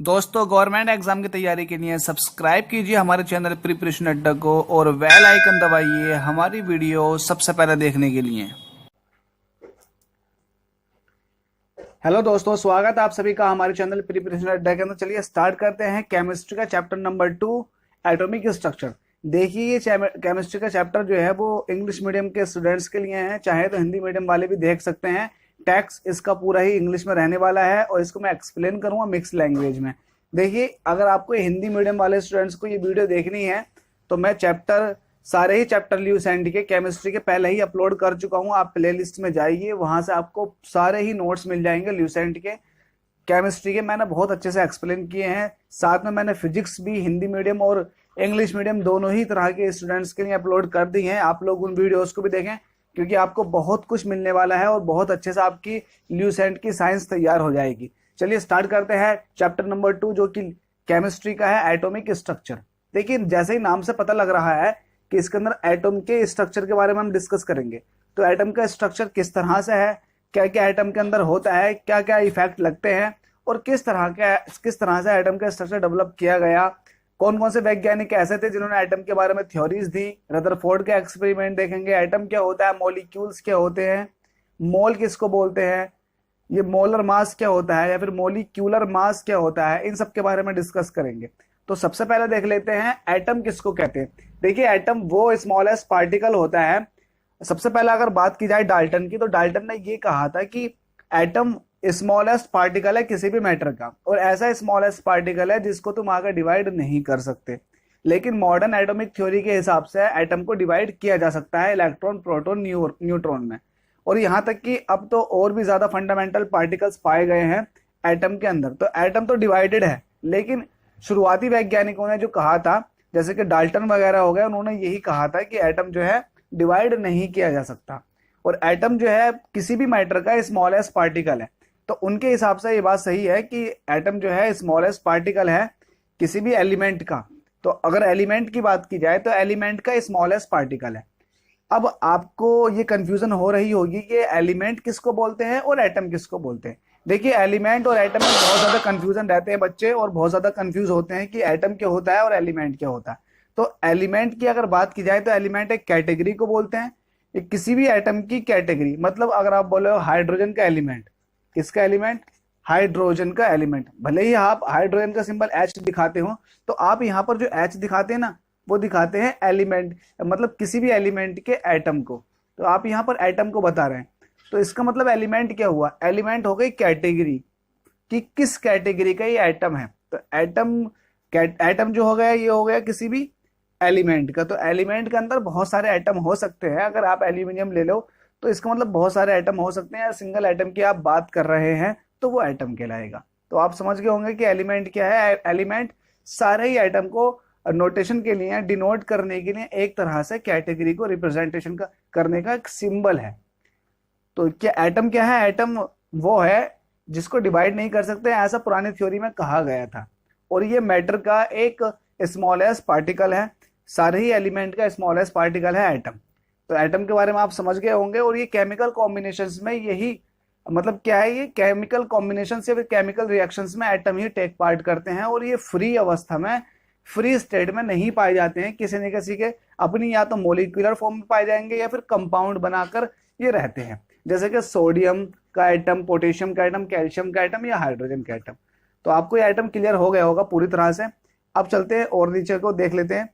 दोस्तों, government exam की तैयारी के लिए सब्सक्राइब कीजिए हमारे चैनल प्रिपरेशन अड्डा को और बेल आइकन दबाइए हमारी वीडियो सबसे पहले देखने के लिए। हेलो दोस्तों, स्वागत है आप सभी का हमारे चैनल प्रिपरेशन अड्डा के अंदर। चलिए स्टार्ट करते हैं केमिस्ट्री का चैप्टर नंबर 2 एटॉमिक स्ट्रक्चर। देखिए ये केमिस्ट्री का चैप्टर जो है वो इंग्लिश मीडियम के स्टूडेंट्स के लिए है, चाहे तो हिंदी मीडियम वाले भी देख सकते हैं। टेक्स्ट इसका पूरा ही इंग्लिश में रहने वाला है और इसको मैं एक्सप्लेन करूंगा मिक्स लैंग्वेज में। देखिए, अगर आपको हिंदी मीडियम वाले स्टूडेंट्स को ये वीडियो देखनी है तो मैं सारे ही चैप्टर ल्यूसेंट के केमिस्ट्री के पहले ही अपलोड कर चुका हूँ। आप प्ले लिस्ट में जाइए, वहां से आपको सारे ही नोट्स मिल जाएंगे ल्यूसेंट के केमिस्ट्री के। मैंने बहुत अच्छे से एक्सप्लेन किए हैं। साथ में मैंने फिजिक्स भी हिंदी मीडियम और इंग्लिश मीडियम दोनों ही तरह के स्टूडेंट्स के लिए अपलोड कर दी हैं। आप लोग उन वीडियोस को भी देखें क्योंकि आपको बहुत कुछ मिलने वाला है और बहुत अच्छे से आपकी ल्यूसेंट की साइंस तैयार हो जाएगी। चलिए स्टार्ट करते हैं चैप्टर नंबर 2 जो कि केमिस्ट्री का है, एटॉमिक स्ट्रक्चर। देखिए, जैसे ही नाम से पता लग रहा है कि इसके अंदर एटम के स्ट्रक्चर के बारे में हम डिस्कस करेंगे। तो एटम का स्ट्रक्चर किस तरह से है, क्या क्या एटम के अंदर होता है, क्या क्या इफेक्ट लगते हैं और किस तरह से एटम का स्ट्रक्चर डेवलप किया गया, कौन कौन से वैज्ञानिक ऐसे थे जिन्होंने एटम के बारे में थ्योरीज दी, रदरफोर्ड के एक्सपेरिमेंट देखेंगे, एटम क्या होता है, मॉलिक्यूल्स क्या होते हैं, मोल किसको बोलते हैं, ये मोलर मास क्या होता है या फिर मोलिक्यूलर मास क्या होता है, इन सब के बारे में डिस्कस करेंगे। तो सबसे पहले देख लेते हैं एटम किसको कहते हैं। देखिए, एटम वो स्मॉलेस्ट पार्टिकल होता है। सबसे पहले अगर बात की जाए डाल्टन की, तो डाल्टन ने ये कहा था कि एटम स्मॉलेस्ट पार्टिकल है किसी भी मैटर का और ऐसा स्मॉलेस्ट पार्टिकल है जिसको तुम आगे डिवाइड नहीं कर सकते। लेकिन मॉडर्न एटॉमिक थ्योरी के हिसाब से एटम को डिवाइड किया जा सकता है इलेक्ट्रॉन, प्रोटॉन, न्यूट्रॉन में। और यहाँ तक कि अब तो और भी ज्यादा फंडामेंटल पार्टिकल्स पाए गए हैं एटम के अंदर। तो एटम तो डिवाइडेड है, लेकिन शुरुआती वैज्ञानिकों ने जो कहा था, जैसे कि डाल्टन वगैरह हो गए, उन्होंने यही कहा था कि एटम जो है डिवाइड नहीं किया जा सकता और एटम जो है किसी भी मैटर का स्मॉलेस्ट पार्टिकल है। तो उनके हिसाब से ये बात सही है कि एटम जो है स्मॉलेस्ट पार्टिकल है किसी भी एलिमेंट का। तो अगर एलिमेंट की बात की जाए तो एलिमेंट का स्मॉलेस्ट पार्टिकल है। अब आपको ये कंफ्यूजन हो रही होगी कि एलिमेंट किसको बोलते हैं और एटम किसको बोलते हैं। देखिए, एलिमेंट और एटम में बहुत ज्यादा कंफ्यूजन रहते हैं बच्चे और बहुत ज्यादा कंफ्यूज होते हैं कि एटम क्या होता है और एलिमेंट क्या होता है। तो एलिमेंट की अगर बात की जाए तो एलिमेंट एक कैटेगरी को बोलते हैं, एक किसी भी एटम की कैटेगरी। मतलब अगर आप बोले हाइड्रोजन का एलिमेंट, किसका एलिमेंट, हाइड्रोजन का एलिमेंट। भले ही आप हाइड्रोजन का सिंबल H दिखाते हो, तो आप यहाँ पर जो H दिखाते हैं ना, वो दिखाते हैं एलिमेंट, मतलब किसी भी एलिमेंट के एटम को। तो आप यहाँ पर एटम को बता रहे हैं, तो इसका मतलब एलिमेंट क्या हुआ, एलिमेंट हो गई कैटेगरी कि किस कैटेगरी का ये एटम है। तो एटम जो हो गया ये हो गया किसी भी एलिमेंट का। तो एलिमेंट के अंदर बहुत सारे एटम हो सकते हैं। अगर आप एल्यूमिनियम ले लो तो इसका मतलब बहुत सारे एटम हो सकते हैं। सिंगल एटम की आप बात कर रहे हैं तो वो एटम कहलाएगा। तो आप समझ गए होंगे कि एलिमेंट क्या है। एलिमेंट सारे ही एटम को नोटेशन के लिए, डिनोट करने के लिए एक तरह से कैटेगरी को रिप्रेजेंटेशन करने का एक सिंबल है। तो क्या एटम क्या है, एटम वो है जिसको डिवाइड नहीं कर सकते, ऐसा पुरानी थ्योरी में कहा गया था। और ये मैटर का एक स्मॉलेस्ट पार्टिकल है, सारे ही एलिमेंट का स्मॉलेस्ट पार्टिकल है एटम। तो एटम के बारे में आप समझ गए होंगे। और ये केमिकल कॉम्बिनेशंस में यही मतलब क्या है, ये केमिकल कॉम्बिनेशन से केमिकल रिएक्शंस में एटम ही टेक पार्ट करते हैं और ये फ्री अवस्था में, फ्री स्टेट में नहीं पाए जाते हैं। किसी न किसी के अपनी या तो मोलिकुलर फॉर्म में पाए जाएंगे या फिर कंपाउंड बनाकर ये रहते हैं, जैसे कि सोडियम का एटम, पोटेशियम का एटम, कैल्शियम का एटम या हाइड्रोजन का एटम। तो आपको ये एटम क्लियर हो गया होगा पूरी तरह से। अब चलते हैं और नीचे को देख लेते हैं।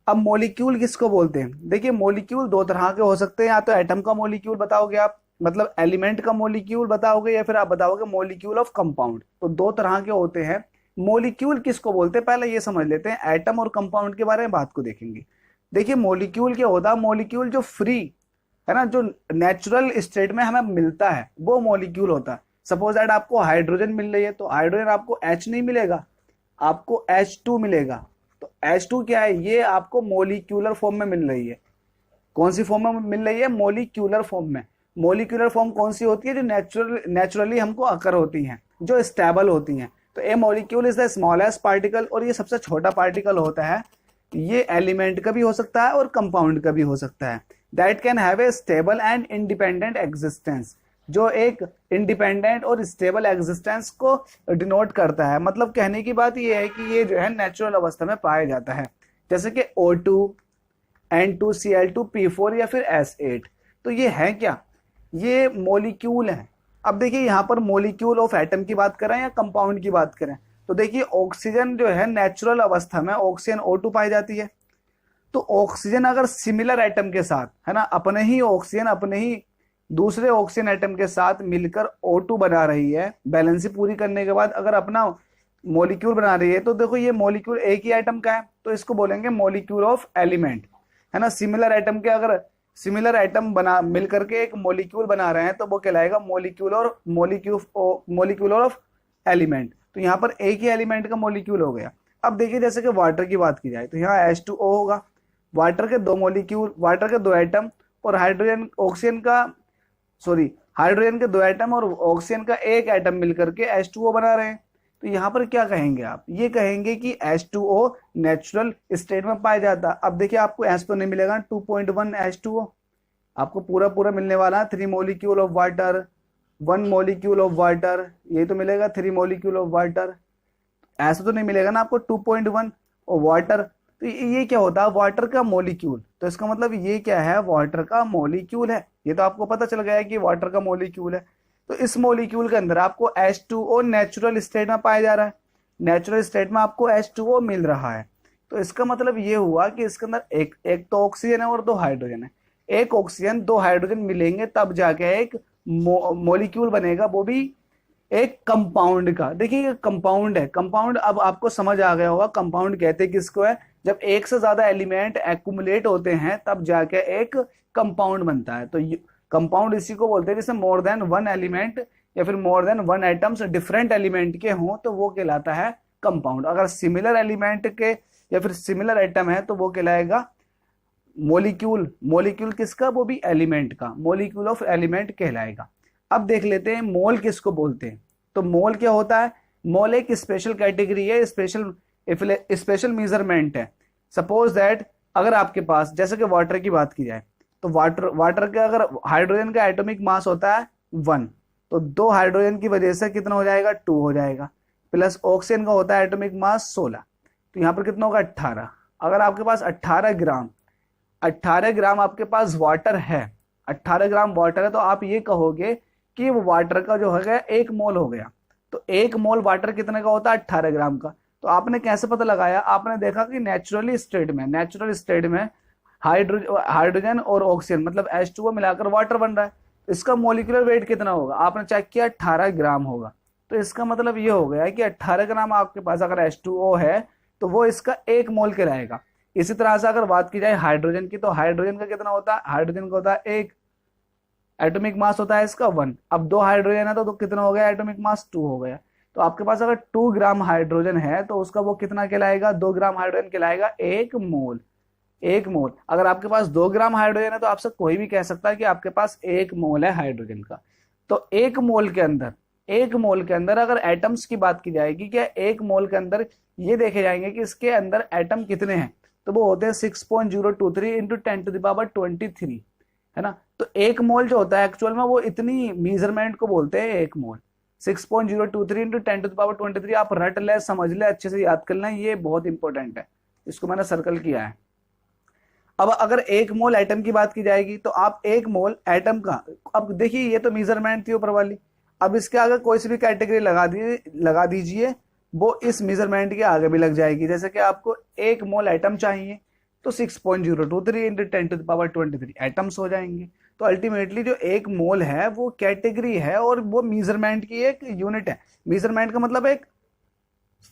अब मॉलिक्यूल किसको बोलते हैं। देखिए, मॉलिक्यूल दो तरह के हो सकते हैं, या तो एटम का मॉलिक्यूल बताओगे आप, मतलब एलिमेंट का मॉलिक्यूल बताओगे, या फिर आप बताओगे मॉलिक्यूल ऑफ कंपाउंड। तो दो तरह के होते हैं। मॉलिक्यूल किसको बोलते हैं पहले ये समझ लेते हैं, एटम और कंपाउंड के बारे में बात को देखेंगे। देखिए, मॉलिक्यूल क्या होता है, मॉलिक्यूल जो फ्री है ना, जो नेचुरल स्टेट में हमें मिलता है वो मॉलिक्यूल होता है। सपोज दैट आपको हाइड्रोजन मिल रही है तो हाइड्रोजन आपको H नहीं मिलेगा, आपको H2 मिलेगा। तो H2 क्या है, ये आपको मोलिक्यूलर फॉर्म में मिल रही है। कौन सी फॉर्म में मिल रही है, मोलिक्यूलर फॉर्म में। मोलिक्यूलर फॉर्म कौन सी होती है, जो नेचुरली हमको अकर होती हैं, जो स्टेबल होती हैं। तो a molecule is the smallest particle और ये सबसे छोटा पार्टिकल होता है। ये एलिमेंट का भी हो सकता है और कंपाउंड का भी हो सकता है। That can have a stable and independent existence, जो एक इंडिपेंडेंट और स्टेबल एग्जिस्टेंस को डिनोट करता है। मतलब कहने की बात यह है कि ये जो है नेचुरल अवस्था में पाया जाता है, जैसे कि O2, N2Cl2, P4 या फिर S8। तो ये है क्या, ये मॉलिक्यूल है। अब देखिए यहाँ पर मॉलिक्यूल ऑफ एटम की बात करें या कंपाउंड की बात करें, तो देखिए ऑक्सीजन जो है नेचुरल अवस्था में ऑक्सीजन O2 पाई जाती है। तो ऑक्सीजन अगर सिमिलर एटम के साथ, है ना, अपने ही ऑक्सीजन अपने ही दूसरे ऑक्सीजन एटम के साथ मिलकर O2 बना रही है, बैलेंसी पूरी करने के बाद अगर अपना मॉलिक्यूल बना रही है, तो देखो ये मॉलिक्यूल एक ही एटम का है, तो इसको बोलेंगे मॉलिक्यूल ऑफ एलिमेंट, है ना। सिमिलर एटम के अगर सिमिलर एटम बना मिल करके एक मॉलिक्यूल बना रहे हैं तो वो कहलाएगा मॉलिक्यूल ऑफ एलिमेंट। तो यहाँ पर एक ही एलिमेंट का मॉलिक्यूल हो गया। अब देखिए जैसे कि वाटर की बात की जाए तो यहाँ H2O होगा, वाटर के दो मॉलिक्यूल, वाटर के दो एटम और हाइड्रोजन के दो एटम और ऑक्सीजन का एक एटम मिलकर के H2O बना रहे हैं। तो यहाँ पर क्या कहेंगे आप, ये कहेंगे कि H2O नेचुरल स्टेट में पाया जाता। अब देखिए आपको H तो नहीं मिलेगा 2.1 H2O, आपको पूरा पूरा मिलने वाला 3 molecule of water, 1 molecule of water, ये तो मिलेगा 3 मॉलिक्यूल ऑफ वाटर। ऐसा तो नहीं मिलेगा ना आपको 2.1 और वाटर। तो ये क्या होता है, वाटर का मॉलिक्यूल। तो इसका मतलब ये क्या है, वाटर का मॉलिक्यूल है। ये तो आपको पता चल गया है कि वाटर का मॉलिक्यूल है। तो इस मॉलिक्यूल के अंदर आपको H2O नेचुरल स्टेट में पाया जा रहा है, नेचुरल स्टेट में आपको H2O मिल रहा है। तो इसका मतलब ये हुआ कि इसके अंदर एक तो ऑक्सीजन है और 2 हाइड्रोजन है। एक ऑक्सीजन 2 हाइड्रोजन मिलेंगे तब जाके एक मॉलिक्यूल बनेगा, वो भी एक कंपाउंड का। देखिए ये कंपाउंड है, कंपाउंड अब आपको समझ आ गया होगा कंपाउंड कहते किसको है। जब एक से ज्यादा एलिमेंट एक्यूमुलेट होते हैं तब जाके एक कंपाउंड बनता है। तो कंपाउंड इसी को बोलते हैं जिसमें मोर देन 1 एलिमेंट या फिर more than 1 atoms different element के हों तो वो कहलाता है कंपाउंड। अगर सिमिलर एलिमेंट के या फिर सिमिलर एटम है तो वो कहलाएगा मॉलिक्यूल। मॉलिक्यूल किसका, वो भी एलिमेंट का, मॉलिक्यूल ऑफ एलिमेंट कहलाएगा। अब देख लेते हैं मोल किसको बोलते हैं। तो मोल क्या होता है, मोल एक स्पेशल कैटेगरी है, स्पेशल मेजरमेंट है। सपोज दैट अगर आपके पास जैसे कि वाटर की बात की जाए तो वाटर का अगर हाइड्रोजन का एटॉमिक मास होता है 1, तो 2 हाइड्रोजन की वजह से कितना हो जाएगा, 2 हो जाएगा, प्लस ऑक्सीजन का होता है एटॉमिक मास 16, तो यहाँ पर कितना होगा 18। अगर आपके पास 18 ग्राम आपके पास वाटर है, 18 ग्राम वाटर है, तो आप ये कहोगे कि वो वाटर का जो हो गया 1 मोल हो गया। तो 1 मोल वाटर कितने का होता है, 18 ग्राम का। तो आपने कैसे पता लगाया, आपने देखा कि नेचुरल स्टेट में हाइड्रोजन और ऑक्सीजन मतलब H2O मिलाकर वाटर बन रहा है। तो इसका मोलिकुलर वेट कितना होगा, आपने चेक किया 18 ग्राम होगा। तो इसका मतलब ये हो गया कि 18 ग्राम आपके पास अगर H2O है तो वो इसका 1 मोल कहलाएगा। इसी तरह से अगर बात की जाए हाइड्रोजन की, तो हाइड्रोजन का कितना होता है, हाइड्रोजन का होता है 1, एटॉमिक मास होता है इसका 1। अब 2 हाइड्रोजन है तो कितना हो गया, एटॉमिक मास 2 हो गया। तो आपके पास अगर 2 ग्राम हाइड्रोजन है तो उसका वो कितना कहलाएगा, 2 ग्राम हाइड्रोजन कहलाएगा 1 मोल। 1 मोल। अगर आपके पास 2 ग्राम हाइड्रोजन है तो आपसे कोई भी कह सकता है कि आपके पास 1 मोल है हाइड्रोजन का। तो 1 मोल के अंदर अगर एटम्स की बात की जाएगी, क्या 1 मोल के अंदर ये देखे जाएंगे कि इसके अंदर एटम कितने हैं, तो वो होते हैं 6.023 इंटू 10⁻23, है ना। तो 1 मोल जो होता है एक्चुअल में वो इतनी मेजरमेंट को बोलते हैं 1 मोल। 6.023 इंटू 10⁻23 आप रट ले, समझ ले, अच्छे से याद कर लें, ये बहुत इंपॉर्टेंट है, इसको मैंने सर्कल किया है। अब अगर 1 मोल एटम की बात की जाएगी तो आप 1 मोल एटम का, अब देखिए ये तो मेजरमेंट थी ऊपर वाली, अब इसके आगे कोई सी भी कैटेगरी लगा दीजिए वो इस मेजरमेंट के आगे भी लग जाएगी। जैसे कि आपको 1 मोल एटम चाहिए तो 6.023 इंटू 10⁻23 एटम्स हो जाएंगे। तो अल्टीमेटली जो 1 मोल है वो कैटेगरी है और वो मेजरमेंट की एक यूनिट है। मेजरमेंट का मतलब एक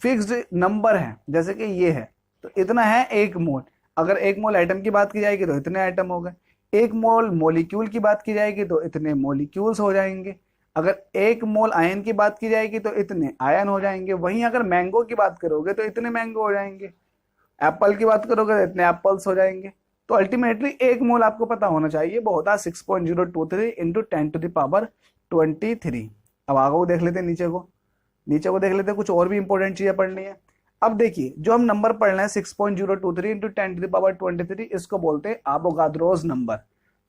फिक्स्ड नंबर है, जैसे कि ये है तो इतना है 1 मोल। अगर 1 मोल एटम की बात की जाएगी तो इतने एटम हो गए, 1 मोल मॉलिक्यूल की बात की जाएगी तो इतने मॉलिक्यूल्स हो जाएंगे, अगर 1 मोल आयन की बात की जाएगी तो इतने आयन हो जाएंगे। वहीं अगर मैंगो की बात करोगे तो इतने मैंगो हो जाएंगे, एप्पल की बात करोगे तो इतने एप्पल्स हो जाएंगे। तो अल्टीमेटली 1 मोल आपको पता होना चाहिए, वो होता है 6.023 इंटू 10⁻23। अब आगे को देख लेते हैं, नीचे को देख लेते हैं, कुछ और भी इंपॉर्टेंट चीजें पढ़नी है। अब देखिए जो हम नंबर पढ़ रहे हैं 6.023 इंटू 10⁻23, इसको बोलते हैं एवोगाद्रोस नंबर।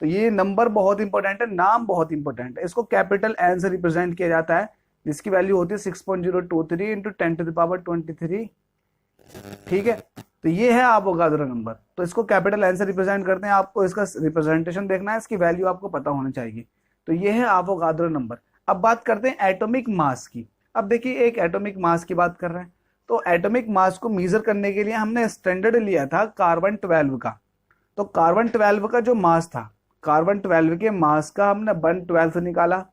तो ये नंबर बहुत इंपॉर्टेंट है, नाम बहुत इंपॉर्टेंट है। इसको कैपिटल एन से रिप्रेजेंट किया जाता है, जिसकी वैल्यू होती है 6.023 इंटू 10⁻23। ठीक है, तो ये है एवोगाड्रो नंबर। तो इसको कैपिटल एन से रिप्रेजेंट करते हैं, आपको इसका रिप्रेजेंटेशन देखना है, इसकी वैल्यू आपको पता होनी चाहिए। तो ये है एवोगाड्रो नंबर। अब बात करते हैं एटॉमिक मास की। अब देखिए एक एटॉमिक मास की बात कर रहे हैं, तो एटॉमिक मास को मेजर करने के लिए हमने स्टैंडर्ड लिया था कार्बन 12 का। तो कार्बन 12 का जो मास था, कार्बन 12 के मास का हमने 1/12 निकाला,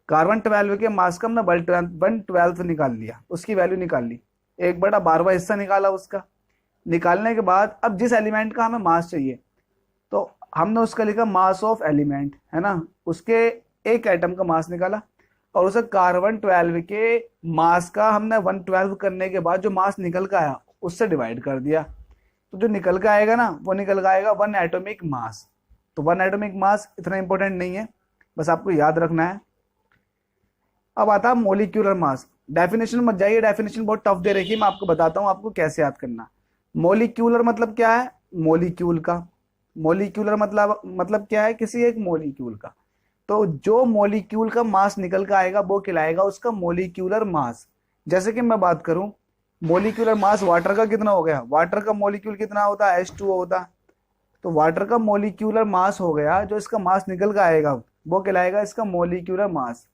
कार्बन 12 के मास का हमने 1/12 निकाल लिया, उसकी वैल्यू निकाल ली, 1/12वां हिस्सा निकाला उसका। निकालने के बाद अब जिस एलिमेंट का हमें मास चाहिए, तो हमने उसका लिखा मास ऑफ एलिमेंट, है ना, उसके एक एटम का मास निकाला और उसे कार्बन 12 के मास का हमने 1/12 करने के बाद जो मास निकल के आया उससे डिवाइड कर दिया। तो जो निकल के आएगा ना, वो निकल के आएगा 1 एटॉमिक मास। तो 1 एटॉमिक मास इतना इंपॉर्टेंट नहीं है, बस आपको याद रखना है। अब आता है मोलिक्यूलर मास। डेफिनेशन मत जाइए, डेफिनेशन बहुत टफ दे रखी है, मैं आपको बताता हूँ आपको कैसे याद करना। मोलिक्यूलर मतलब क्या है, मोलिक्यूल का। मोलिक्यूलर मतलब क्या है, किसी एक मोलिक्यूल का। तो जो मोलिक्यूल का मास निकल के आएगा वो कहलाएगा उसका मोलिक्यूलर मास। जैसे कि मैं बात करूं, मोलिक्यूलर मास वाटर का कितना हो गया, वाटर का मोलिक्यूल कितना होता है, H2O होता। तो वाटर का मोलिक्यूलर मास हो गया, जो इसका मास निकल के आएगा वो कहलाएगा इसका मोलिक्यूलर मास।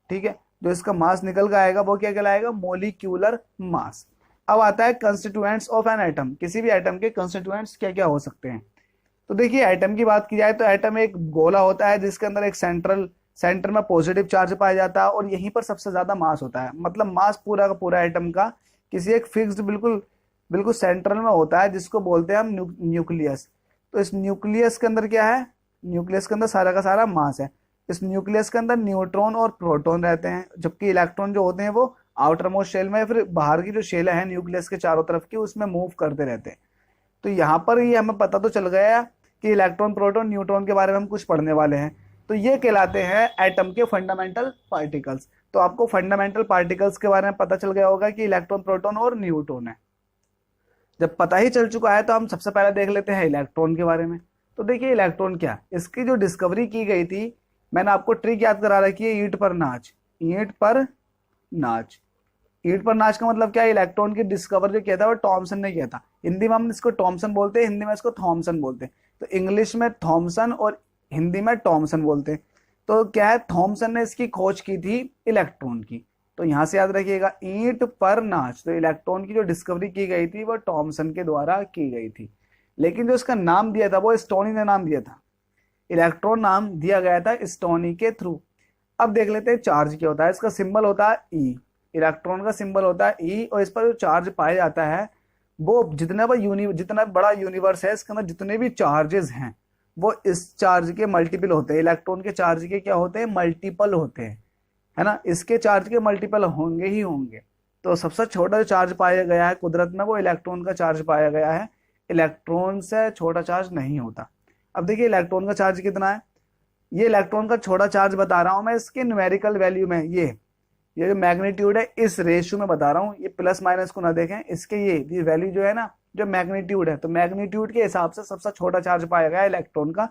ठीक है, जो इसका मास निकल के आएगा वो क्या कहलाएगा, मोलिक्यूलर मास। अब आता है कंस्टिट्यूएंट्स ऑफ एन एटम। किसी भी एटम के कंस्टिट्यूएंट्स क्या क्या हो सकते हैं। तो देखिए एटम की बात की जाए तो एटम एक गोला होता है जिसके अंदर एक सेंटर में पॉजिटिव चार्ज पाया जाता है और यहीं पर सबसे ज्यादा मास होता है। मतलब मास पूरा का पूरा एटम का किसी एक फिक्स्ड बिल्कुल बिल्कुल सेंट्रल में होता है, जिसको बोलते हैं हम न्यूक्लियस। तो इस न्यूक्लियस के अंदर क्या है, न्यूक्लियस के अंदर सारा का सारा मास है। इस न्यूक्लियस के अंदर न्यूट्रॉन और प्रोटॉन रहते हैं, जबकि इलेक्ट्रॉन जो होते हैं वो आउटर मोस्ट शेल में, फिर बाहर की जो शेल है न्यूक्लियस के चारों तरफ की, उसमें मूव करते रहते हैं। तो यहाँ पर ये हमें पता तो चल गया कि इलेक्ट्रॉन प्रोटॉन न्यूट्रॉन के बारे में हम कुछ पढ़ने वाले हैं। तो ये कहलाते हैं एटम के फंडामेंटल पार्टिकल्स। तो आपको फंडामेंटल पार्टिकल्स के बारे में पता चल गया होगा कि इलेक्ट्रॉन प्रोटॉन और न्यूट्रॉन है। जब पता ही चल चुका है तो हम सबसे पहले देख लेते हैं इलेक्ट्रॉन के बारे में। तो देखिए इलेक्ट्रॉन क्या, इसकी जो डिस्कवरी की गई थी, मैंने आपको ट्रिक याद करा रखी है, ईंट पर नाच। ईंट पर नाच, ईंट पर नाच का मतलब क्या है, इलेक्ट्रॉन की डिस्कवर जो किया था वो थॉमसन ने किया था। हिंदी में हम इसको थॉमसन बोलते हैं, हिंदी में इसको थॉमसन बोलते हैं। तो इंग्लिश में थॉमसन और हिंदी में टॉमसन बोलते हैं। तो क्या है, थॉमसन ने इसकी खोज की थी इलेक्ट्रॉन की। तो यहां से याद रखिएगा, ईंट पर नाच। तो इलेक्ट्रॉन की जो डिस्कवरी की गई थी वो टॉमसन के द्वारा की गई थी, लेकिन जो इसका नाम दिया था वो स्टोनी ने नाम दिया था। इलेक्ट्रॉन नाम दिया गया था स्टोनी के थ्रू। अब देख लेते हैं चार्ज क्या होता है। इसका सिंबल होता है ई, इलेक्ट्रॉन का सिंबल होता है ई, और इस पर जो चार्ज पाया जाता है वो जितना बड़ा यूनिवर्स है, इसके अंदर जितने भी चार्जेस हैं वो इस चार्ज के मल्टीपल होते हैं। इलेक्ट्रॉन के चार्ज के क्या होते हैं, मल्टीपल होते हैं, है ना। इसके चार्ज के मल्टीपल होंगे ही होंगे। तो सबसे छोटा जो चार्ज पाया गया है कुदरत में वो इलेक्ट्रॉन का चार्ज पाया गया है, इलेक्ट्रॉन से छोटा चार्ज नहीं होता। अब देखिए इलेक्ट्रॉन का चार्ज कितना है, ये इलेक्ट्रॉन का छोटा चार्ज बता रहा हूं मैं इसके न्यूमेरिकल वैल्यू में। ये जो मैग्नीट्यूड है इस रेशियो में बता रहा हूँ, ये प्लस माइनस को ना देखें, इसके ये वैल्यू जो है ना, जो मैग्नीट्यूड है, तो मैग्नीट्यूड के हिसाब से सबसे छोटा चार्ज पाया गया है इलेक्ट्रॉन का।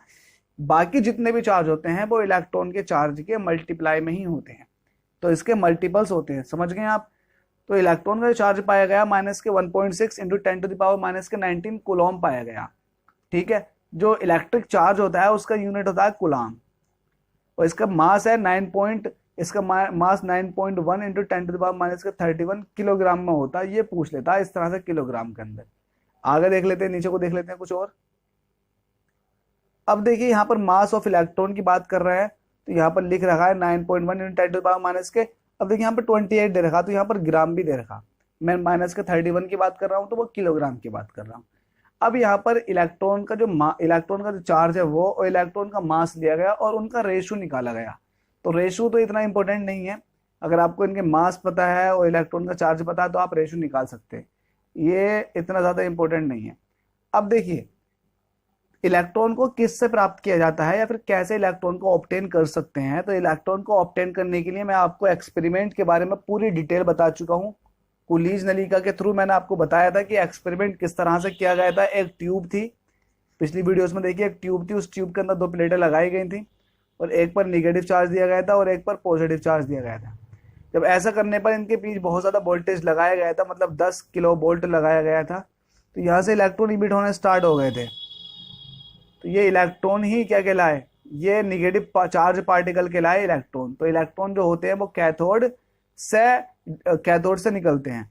बाकी जितने भी चार्ज होते हैं वो इलेक्ट्रॉन के चार्ज के मल्टीप्लाई में ही होते हैं, तो इसके मल्टीपल्स होते हैं, समझ गए आप। तो इलेक्ट्रॉन का जो चार्ज पाया गया माइनस के 1.6 इंटू 10⁻⁻19 कूलॉम पाया गया। ठीक है, जो इलेक्ट्रिक चार्ज होता है उसका यूनिट होता है कूलॉम, और इसका मास है 9.1 इंटू 10⁻31 किलोग्राम में होता है। ये पूछ लेता है इस तरह से किलोग्राम के अंदर। आगे देख लेते हैं, नीचे को देख लेते हैं कुछ और। अब देखिए यहाँ पर मास ऑफ इलेक्ट्रॉन की बात कर रहे हैं, तो यहाँ पर लिख रखा है 9.1 इंटू 10⁻⁻। अब देखिए यहाँ पर 28 दे रखा, तो यहाँ पर ग्राम भी दे रखा। मैं माइनस के 31 की बात कर रहा हूँ तो वो किलोग्राम की बात कर रहा हूँ। अब यहाँ पर इलेक्ट्रॉन का जो चार्ज है वो और इलेक्ट्रॉन का मास लिया गया और उनका रेशियो निकाला गया। तो रेशियो तो इतना इंपॉर्टेंट नहीं है, अगर आपको इनके मास पता है और इलेक्ट्रॉन का चार्ज पता है तो आप रेशियो निकाल सकते हैं, ये इतना ज्यादा इंपॉर्टेंट नहीं है। अब देखिए इलेक्ट्रॉन को किससे प्राप्त किया जाता है या फिर कैसे इलेक्ट्रॉन को ऑब्टेन कर सकते हैं। तो इलेक्ट्रॉन को ऑब्टेन करने के लिए मैं आपको एक्सपेरिमेंट के बारे में पूरी डिटेल बता चुका हूँ। कुलीज नलिका के थ्रू मैंने आपको बताया था कि एक्सपेरिमेंट किस तरह से किया गया था। एक ट्यूब थी, पिछली वीडियोस में देखिए एक ट्यूब थी, उस ट्यूब के अंदर 2 प्लेटें लगाई गई थी और एक पर निगेटिव चार्ज दिया गया था और एक पर पॉजिटिव चार्ज दिया गया था। जब ऐसा करने पर इनके बीच बहुत ज़्यादा वोल्टेज लगाया गया था, मतलब 10 किलो वोल्ट लगाया गया था, तो यहाँ से इलेक्ट्रॉन इमिट होने स्टार्ट हो गए थे। तो ये इलेक्ट्रॉन ही क्या कहलाए, ये निगेटिव चार्ज पार्टिकल कहलाए इलेक्ट्रॉन। तो इलेक्ट्रॉन जो होते हैं वो कैथोड से निकलते हैं।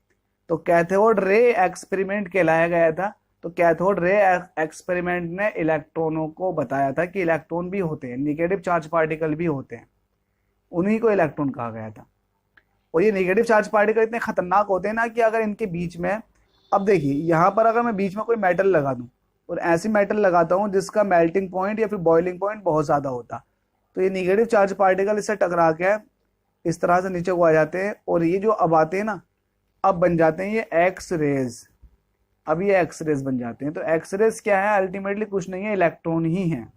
तो कैथोड रे एक्सपेरिमेंट कहलाया गया था। तो कैथोड रे एक्सपेरिमेंट ने इलेक्ट्रॉनों को बताया था कि इलेक्ट्रॉन भी होते हैं, निगेटिव चार्ज पार्टिकल भी होते हैं, उन्हीं को इलेक्ट्रॉन कहा गया था। और ये नेगेटिव चार्ज पार्टिकल इतने खतरनाक होते हैं ना कि अगर इनके बीच में, अब देखिए यहाँ पर अगर मैं बीच में कोई मेटल लगा दूं और ऐसी मेटल लगाता हूँ जिसका मेल्टिंग पॉइंट या फिर बॉइलिंग पॉइंट बहुत ज़्यादा होता, तो ये नेगेटिव चार्ज पार्टिकल इससे टकरा के इस तरह से नीचे को आ जाते हैं और ये जो अब आते हैं ना, अब बन जाते हैं ये एक्स रेज। अब ये एक्स रेज बन जाते हैं। तो एक्स रेज क्या है, अल्टीमेटली कुछ नहीं है, इलेक्ट्रॉन ही है।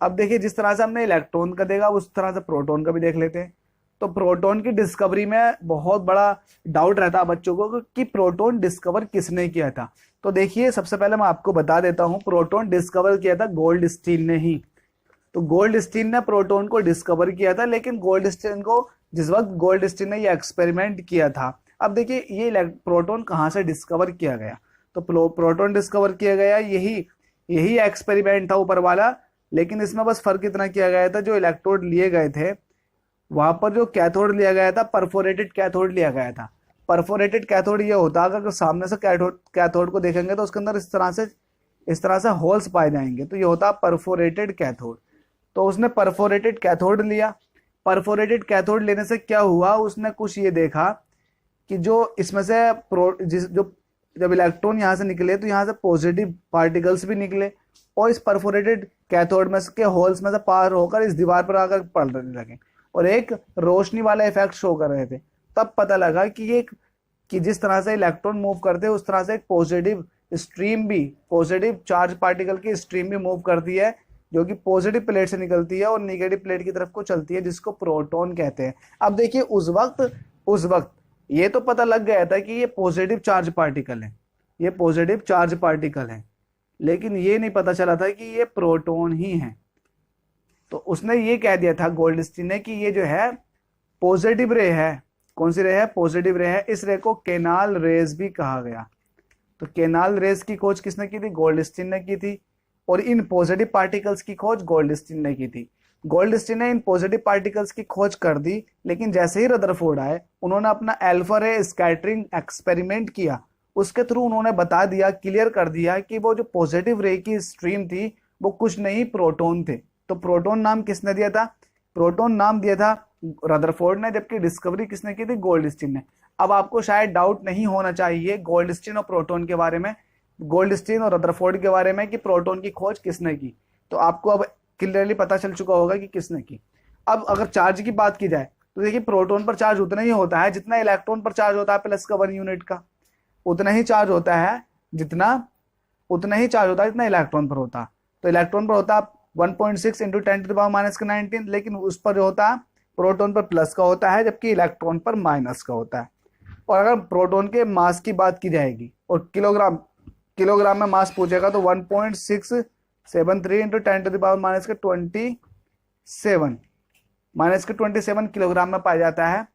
अब देखिए जिस तरह से हमने इलेक्ट्रॉन का देखा उस तरह से प्रोटॉन का भी देख लेते हैं। तो प्रोटॉन की डिस्कवरी में बहुत बड़ा डाउट रहता है बच्चों को कि प्रोटॉन डिस्कवर किसने किया था। तो देखिए सबसे पहले मैं आपको बता देता हूं, प्रोटॉन डिस्कवर किया था गोल्डस्टीन ने ही। तो गोल्डस्टीन ने प्रोटॉन को डिस्कवर किया था, लेकिन गोल्डस्टीन को जिस वक्त गोल्डस्टीन ने ये एक्सपेरिमेंट किया था, अब देखिए ये प्रोटॉन कहाँ से डिस्कवर किया गया। तो प्रोटॉन डिस्कवर किया गया यही एक्सपेरिमेंट था ऊपर वाला, लेकिन इसमें बस फर्क इतना किया गया था, जो इलेक्ट्रोड लिए गए थे वहां पर जो कैथोड लिया गया था, परफोरेटेड कैथोड लिया गया था। परफोरेटेड कैथोड ये होता है अगर सामने से कैथोड को देखेंगे तो उसके अंदर इस तरह से होल्स पाए जाएंगे, तो ये होता है परफोरेटेड कैथोड। तो उसने परफोरेटेड कैथोड लिया। परफोरेटेड कैथोड लेने से क्या हुआ, उसने कुछ ये देखा कि जो इसमें से जब इलेक्ट्रॉन यहाँ से निकले तो यहाँ से पॉजिटिव पार्टिकल्स भी निकले और इस परफोरेटेड कैथोड में के होल्स में से पार होकर इस दीवार पर आकर पड़ने लगे और एक रोशनी वाला इफेक्ट शो कर रहे थे। तब पता लगा कि जिस तरह से इलेक्ट्रॉन मूव करते हैं उस तरह से एक पॉजिटिव चार्ज पार्टिकल की स्ट्रीम भी मूव करती है, जो कि पॉजिटिव प्लेट से निकलती है और नेगेटिव प्लेट की तरफ को चलती है, जिसको प्रोटॉन कहते हैं। अब देखिए उस वक्त ये तो पता लग गया था कि ये पॉजिटिव चार्ज पार्टिकल है, ये पॉजिटिव चार्ज पार्टिकल है, लेकिन ये नहीं पता चला था कि ये प्रोटॉन ही है। तो उसने ये कह दिया था गोल्डस्टीन ने कि ये जो है पॉजिटिव रे है। कौन सी रे है, पॉजिटिव रे है। इस रे को केनाल रेज भी कहा गया। तो केनाल रेज की खोज किसने की थी, गोल्डस्टीन ने की थी। और इन पॉजिटिव पार्टिकल्स की खोज गोल्डस्टीन ने की थी। गोल्डस्टीन ने इन पॉजिटिव पार्टिकल्स की खोज कर दी, लेकिन जैसे ही रदरफोर्ड आए उन्होंने अपना अल्फा रे स्कैटरिंग एक्सपेरिमेंट किया। उसके थ्रू उन्होंने बता दिया, क्लियर कर दिया कि वो जो पॉजिटिव रे की स्ट्रीम थी वो कुछ नहीं, प्रोटॉन थे। तो प्रोटॉन नाम किसने दिया था, प्रोटॉन नाम दिया था रदरफोर्ड ने, जबकि डिस्कवरी किसने की थी, गोल्डस्टीन ने। अब आपको शायद डाउट नहीं होना चाहिए गोल्डस्टीन और प्रोटॉन के बारे में, गोल्डस्टीन और रदरफोर्ड के बारे में कि प्रोटॉन की खोज किसने की। तो आपको अब क्लियरली पता चल चुका होगा कि किसने की। अब अगर चार्ज की बात की जाए तो देखिए प्रोटॉन पर चार्ज उतना ही होता है जितना इलेक्ट्रॉन पर चार्ज होता है, प्लस का 1 यूनिट का उतना ही चार्ज होता है जितना इलेक्ट्रॉन पर होता है। तो इलेक्ट्रॉन पर होता है 1.6 इंटू 10⁻⁻⁹, लेकिन उस पर जो होता है प्रोटॉन पर प्लस का होता है, जबकि इलेक्ट्रॉन पर माइनस का होता है। और अगर प्रोटॉन के मास की बात की जाएगी और किलोग्राम में मास पूछेगा तो 1.673 इंटू 10⁻27 किलोग्राम में पाया जाता है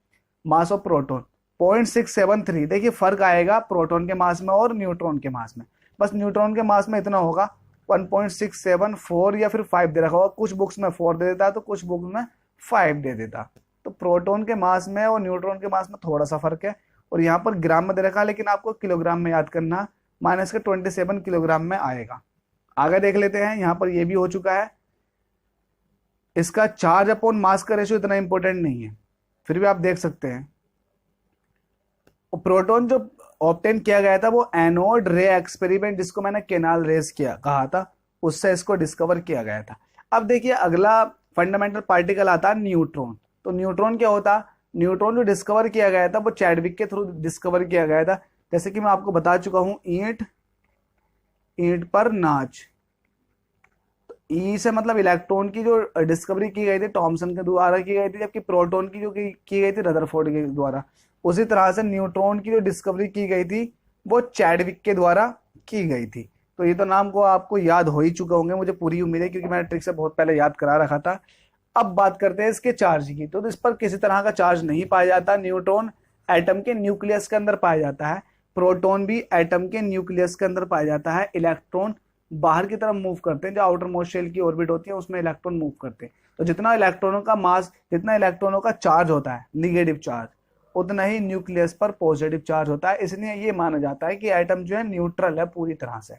मास ऑफ प्रोटॉन। 0.673, देखिए फर्क आएगा प्रोटॉन के मास में और न्यूट्रॉन के मास में। बस न्यूट्रॉन के मास में इतना होगा 1.674 या फिर 5 दे रखा होगा, कुछ बुक्स में 4 दे देता तो कुछ बुक्स में 5 दे देता। तो प्रोटॉन के मास में और न्यूट्रॉन के मास में थोड़ा सा फर्क है, और यहाँ पर ग्राम में दे रखा है, लेकिन आपको किलोग्राम में याद करना, -27 किलोग्राम में आएगा। आगे देख लेते हैं, यहाँ पर ये भी हो चुका है। इसका चार्ज अपॉन मास का रेशियो इतना इंपॉर्टेंट नहीं है, फिर भी आप देख सकते हैं। प्रोटॉन जो ऑब्टेन किया गया था वो एनोड रे एक्सपेरिमेंट, जिसको मैंने केनाल रेज कहा था, उससे इसको डिस्कवर किया गया था। अब देखिए अगला फंडामेंटल पार्टिकल आता है न्यूट्रॉन। तो न्यूट्रॉन क्या होता, न्यूट्रॉन जो डिस्कवर किया गया था वो चैडविक के थ्रू डिस्कवर किया गया था। जैसे कि मैं आपको बता चुका हूं, ईंट पर नाच। तो ई से मतलब इलेक्ट्रॉन की जो डिस्कवरी की गई थी टॉमसन के द्वारा की गई थी, जबकि प्रोटॉन की जो की गई थी रदरफोर्ड के द्वारा। उसी तरह से न्यूट्रॉन की जो डिस्कवरी की गई थी वो चैडविक के द्वारा की गई थी। तो ये तो नाम को आपको याद हो ही चुका होंगे, मुझे पूरी उम्मीद है, क्योंकि मैंने ट्रिक से बहुत पहले याद करा रखा था। अब बात करते हैं इसके चार्ज की। तो इस पर किसी तरह का चार्ज नहीं पाया जाता। न्यूट्रॉन एटम के न्यूक्लियस के अंदर पाया जाता है, प्रोटॉन भी एटम के न्यूक्लियस के अंदर पाया जाता है, इलेक्ट्रॉन बाहर की तरफ मूव करते हैं, जो आउटर मोस्ट शेल की ऑर्बिट होती है उसमें इलेक्ट्रॉन मूव करते हैं। तो जितना इलेक्ट्रॉनों का मास, जितना इलेक्ट्रॉनों का चार्ज होता है निगेटिव चार्ज, उतना ही न्यूक्लियस पर पॉजिटिव चार्ज होता है। इसलिए ये माना जाता है कि एटम जो है न्यूट्रल है पूरी तरह से।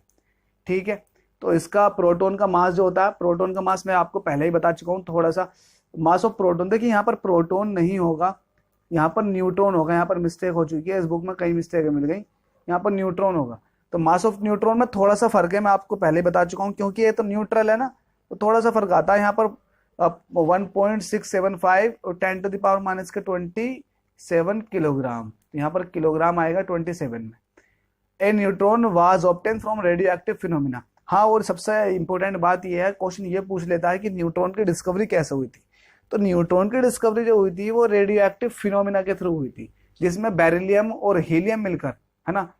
ठीक है, तो इसका प्रोटॉन का मास जो होता है, प्रोटॉन का मास मैं आपको पहले ही बता चुका हूँ थोड़ा सा। मास ऑफ प्रोटॉन, देखिए यहाँ पर प्रोटॉन नहीं होगा, यहाँ पर न्यूट्रॉन होगा। यहाँ पर मिस्टेक हो चुकी है, इस बुक में कई मिस्टेक मिल गई, यहाँ पर न्यूट्रॉन होगा। तो मास ऑफ न्यूट्रॉन में थोड़ा सा फर्क है, मैं आपको पहले ही बता चुका हूँ, क्योंकि ये तो न्यूट्रल है ना, तो थोड़ा सा फर्क आता है। यहाँ पर 1.675 और 10⁻⁻27 किलोग्राम, यहाँ पर किलोग्राम आएगा 27 में। A neutron was obtain from radioactive phenomena. हाँ, और सबसे इंपॉर्टेंट बात यह है, क्वेश्चन ये पूछ लेता है कि न्यूट्रॉन की डिस्कवरी कैसे हुई थी। तो न्यूट्रॉन की डिस्कवरी जो हुई थी वो रेडियो एक्टिव फिनोमिना के थ्रू हुई थी, जिसमें बेरिलियम और हीलियम मिलकर, है ना,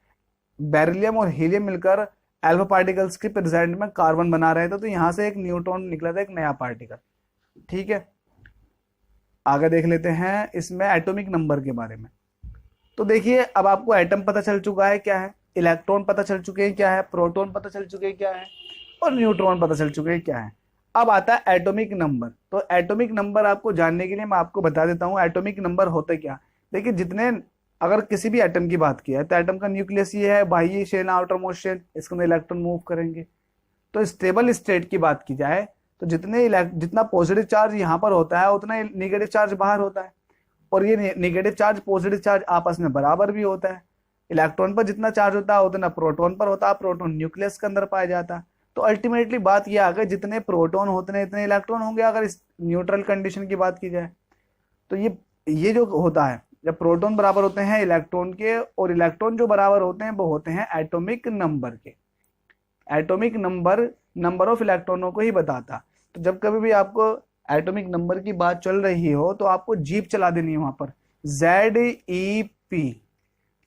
बेरिलियम और हीलियम मिलकर अल्फा पार्टिकल्स के प्रेजेंट में कार्बन बना रहे थे। तो यहाँ से एक न्यूट्रॉन निकला था, एक नया पार्टिकल। ठीक है, आगे देख लेते हैं इसमें एटॉमिक नंबर के बारे में। तो देखिए, अब आपको एटम पता चल चुका है क्या है, इलेक्ट्रॉन पता चल चुके हैं क्या है, प्रोटॉन पता चल चुके हैं क्या है, और न्यूट्रॉन पता चल चुके हैं क्या है। अब आता है एटॉमिक नंबर। तो एटॉमिक नंबर आपको जानने के लिए मैं आपको बता देता हूँ एटॉमिक नंबर होते क्या। देखिए, जितने, अगर किसी भी एटम की बात की है तो एटम का न्यूक्लियस ये है, बाह्य शेल, आउटर मोस्ट शेल, इसके अंदर इलेक्ट्रॉन मूव करेंगे। तो स्टेबल स्टेट की बात की जाए तो जितना पॉजिटिव चार्ज यहाँ पर होता है उतना निगेटिव चार्ज बाहर होता है, और ये निगेटिव चार्ज पॉजिटिव चार्ज आपस में बराबर भी होता है। इलेक्ट्रॉन पर जितना चार्ज होता है उतना प्रोटॉन पर होता है, प्रोटॉन न्यूक्लियस के अंदर पाया जाता है। तो अल्टीमेटली बात यह आ गई, जितने प्रोटॉन होते हैं इतने इलेक्ट्रॉन होंगे, अगर इस न्यूट्रल कंडीशन की बात की जाए। तो ये जो होता है, जब प्रोटॉन बराबर होते हैं इलेक्ट्रॉन के, और इलेक्ट्रॉन जो बराबर होते हैं वो होते हैं एटॉमिक नंबर के। एटॉमिक नंबर ऑफ इलेक्ट्रॉनों को ही बताता। तो जब कभी भी आपको एटॉमिक नंबर की बात चल रही हो तो आपको जीप चला देनी है वहां पर, ZEP,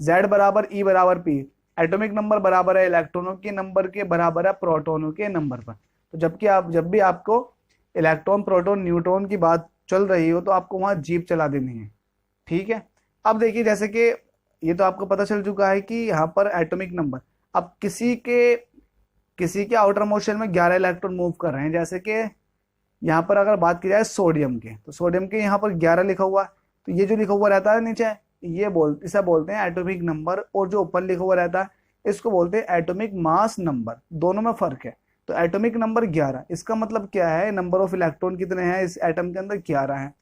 Z बराबर E बराबर P। एटॉमिक नंबर बराबर है इलेक्ट्रॉनों के नंबर के, बराबर है प्रोटॉनों के नंबर पर। तो जब भी आपको इलेक्ट्रॉन, प्रोटॉन, न्यूट्रॉन की बात चल रही हो तो आपको वहां जीप चला देनी है। ठीक है, अब देखिए, जैसे कि ये तो आपको पता चल चुका है कि यहाँ पर एटॉमिक नंबर, अब किसी के आउटर मोशन में 11 इलेक्ट्रॉन मूव कर रहे हैं। जैसे कि यहाँ पर अगर बात की जाए सोडियम के, तो सोडियम के यहाँ पर 11 लिखा हुआ है। तो ये जो लिखा हुआ रहता है नीचे, इसे बोलते हैं एटॉमिक नंबर, और जो ऊपर लिखा हुआ रहता है इसको बोलते हैं एटॉमिक मास नंबर। दोनों में फर्क है। तो एटॉमिक नंबर 11, इसका मतलब क्या है, नंबर ऑफ इलेक्ट्रॉन कितने हैं इस एटम के अंदर, 11 है।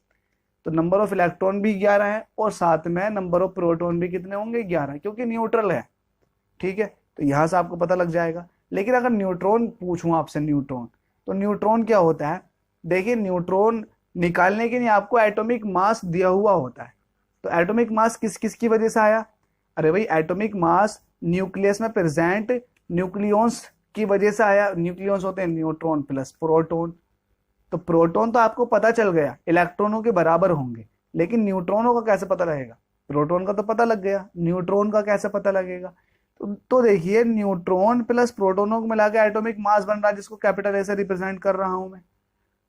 तो नंबर ऑफ इलेक्ट्रॉन भी 11 है, और साथ में नंबर ऑफ प्रोटॉन भी कितने होंगे, 11, क्योंकि न्यूट्रल है। ठीक है, तो यहां से आपको पता लग जाएगा। लेकिन अगर न्यूट्रॉन पूछूं आपसे, न्यूट्रॉन, तो न्यूट्रॉन क्या होता है। देखिए, न्यूट्रॉन निकालने के लिए आपको एटॉमिक मास दिया हुआ होता है। तो एटॉमिक मास किस किस की वजह से आया, अरे भाई, एटॉमिक मास न्यूक्लियस में प्रेजेंट न्यूक्लियॉन्स की वजह से आया। न्यूक्लियॉन्स होते हैं न्यूट्रॉन प्लस प्रोटॉन। तो प्रोटॉन तो आपको पता चल गया इलेक्ट्रॉनों के बराबर होंगे, लेकिन न्यूट्रॉनों का कैसे पता लगेगा। प्रोटॉन का तो पता लग गया, न्यूट्रॉन का कैसे पता लगेगा। तो देखिए, न्यूट्रॉन प्लस प्रोटॉनों को मिला के एटॉमिक मास बन रहा है, जिसको कैपिटल ए से रिप्रेजेंट कर रहा हूं मैं।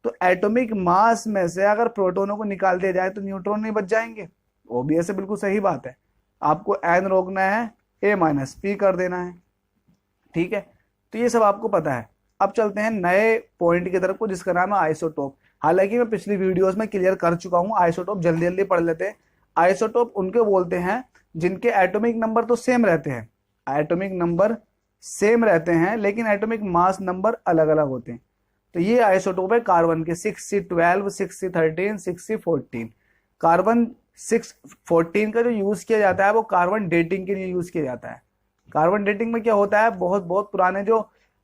तो एटॉमिक मास में से अगर प्रोटॉनों को निकाल दिया जाए तो न्यूट्रॉन नहीं बच जाएंगे। ओबीएस है, बिल्कुल सही बात है। आपको एन रोकना है, A-P कर देना है। ठीक है, तो ये सब आपको पता है। अब चलते हैं नए पॉइंट की तरफ को, जिसका नाम है आइसोटोप। हालांकि मैं पिछली वीडियोस में क्लियर कर चुका हूं, आइसोटोप जल्दी जल्दी पढ़ लेते हैं। आइसोटोप उनको बोलते हैं जिनके एटॉमिक नंबर तो सेम रहते हैं, एटॉमिक नंबर सेम रहते हैं, लेकिन एटॉमिक मास नंबर अलग अलग होते हैं। तो ये आइसोटोप है कार्बन के 6C12, 6C13, 6C14। कार्बन 614 का जो यूज किया जाता है वो कार्बन डेटिंग के लिए यूज किया जाता है। कार्बन डेटिंग में क्या होता है, बहुत बहुत पुराने जो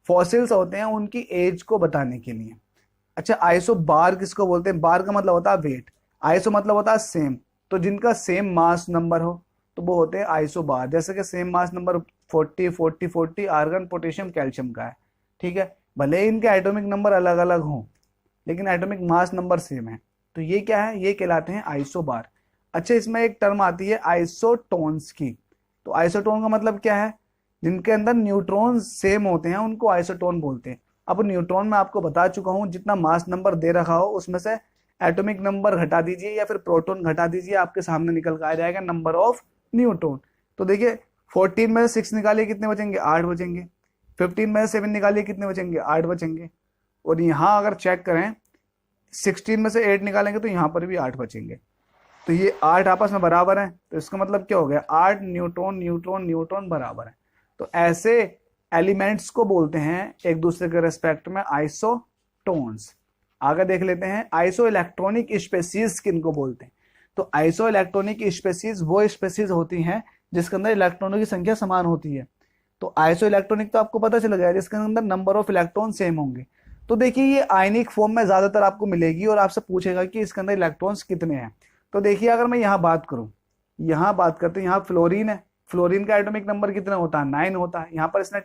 फॉसिल्स होते हैं उनकी एज को बताने के लिए। अच्छा, आइसो बार किसको बोलते हैं, बार का मतलब होता है वेट, आइसो मतलब होता है सेम। तो जिनका सेम मास नंबर हो तो वो होते हैं आइसो बार। जैसे कि same mass number 40 40 40 argon, potassium, calcium का है। ठीक है, भले ही इनके एटॉमिक नंबर अलग अलग हों, लेकिन एटॉमिक मास नंबर सेम है। तो ये क्या है, ये कहलाते हैं आइसो बार। अच्छा, इसमें एक टर्म आती है आइसोटोन्स की। तो आइसोटोन का मतलब क्या है, जिनके अंदर न्यूट्रॉन सेम होते हैं उनको आइसोटोन बोलते हैं। अब न्यूट्रॉन में आपको बता चुका हूं, जितना मास नंबर दे रखा हो उसमें से एटॉमिक नंबर घटा दीजिए या फिर प्रोटॉन घटा दीजिए, आपके सामने निकल कर आ जाएगा नंबर ऑफ न्यूट्रॉन। तो देखिए 14 में से 6 निकालिए कितने बचेंगे, 8 बचेंगे। 15 में से 7 निकालिए कितने बचेंगे, 8 बचेंगे। और यहाँ अगर चेक करें 16 में से 8 निकालेंगे तो यहाँ पर भी 8 बचेंगे। तो ये 8 आपस में बराबर है, तो इसका मतलब क्या हो गया, 8 न्यूट्रॉन न्यूट्रॉन न्यूट्रॉन बराबर है। तो ऐसे एलिमेंट्स को बोलते हैं एक दूसरे के रेस्पेक्ट में आइसोटोन्स। आगे देख लेते हैं आइसो इलेक्ट्रॉनिक स्पेसीज किनको बोलते हैं। तो आइसो इलेक्ट्रॉनिक स्पेसीज वो स्पेसीज होती हैं जिसके अंदर इलेक्ट्रॉनों की संख्या समान होती है। तो आइसो इलेक्ट्रॉनिक तो आपको पता चल गया जिसके अंदर नंबर ऑफ इलेक्ट्रॉन सेम होंगे। तो देखिए ये आयनिक फॉर्म में ज्यादातर आपको मिलेगी और आपसे पूछेगा कि इसके अंदर इलेक्ट्रॉन्स कितने हैं। तो देखिए अगर मैं यहाँ बात करूं, यहाँ बात करते हैं, यहाँ फ्लोरीन है, फ्लोरीन का एटॉमिक नंबर कितना होता है, 9 होता है। यहाँ पर इसने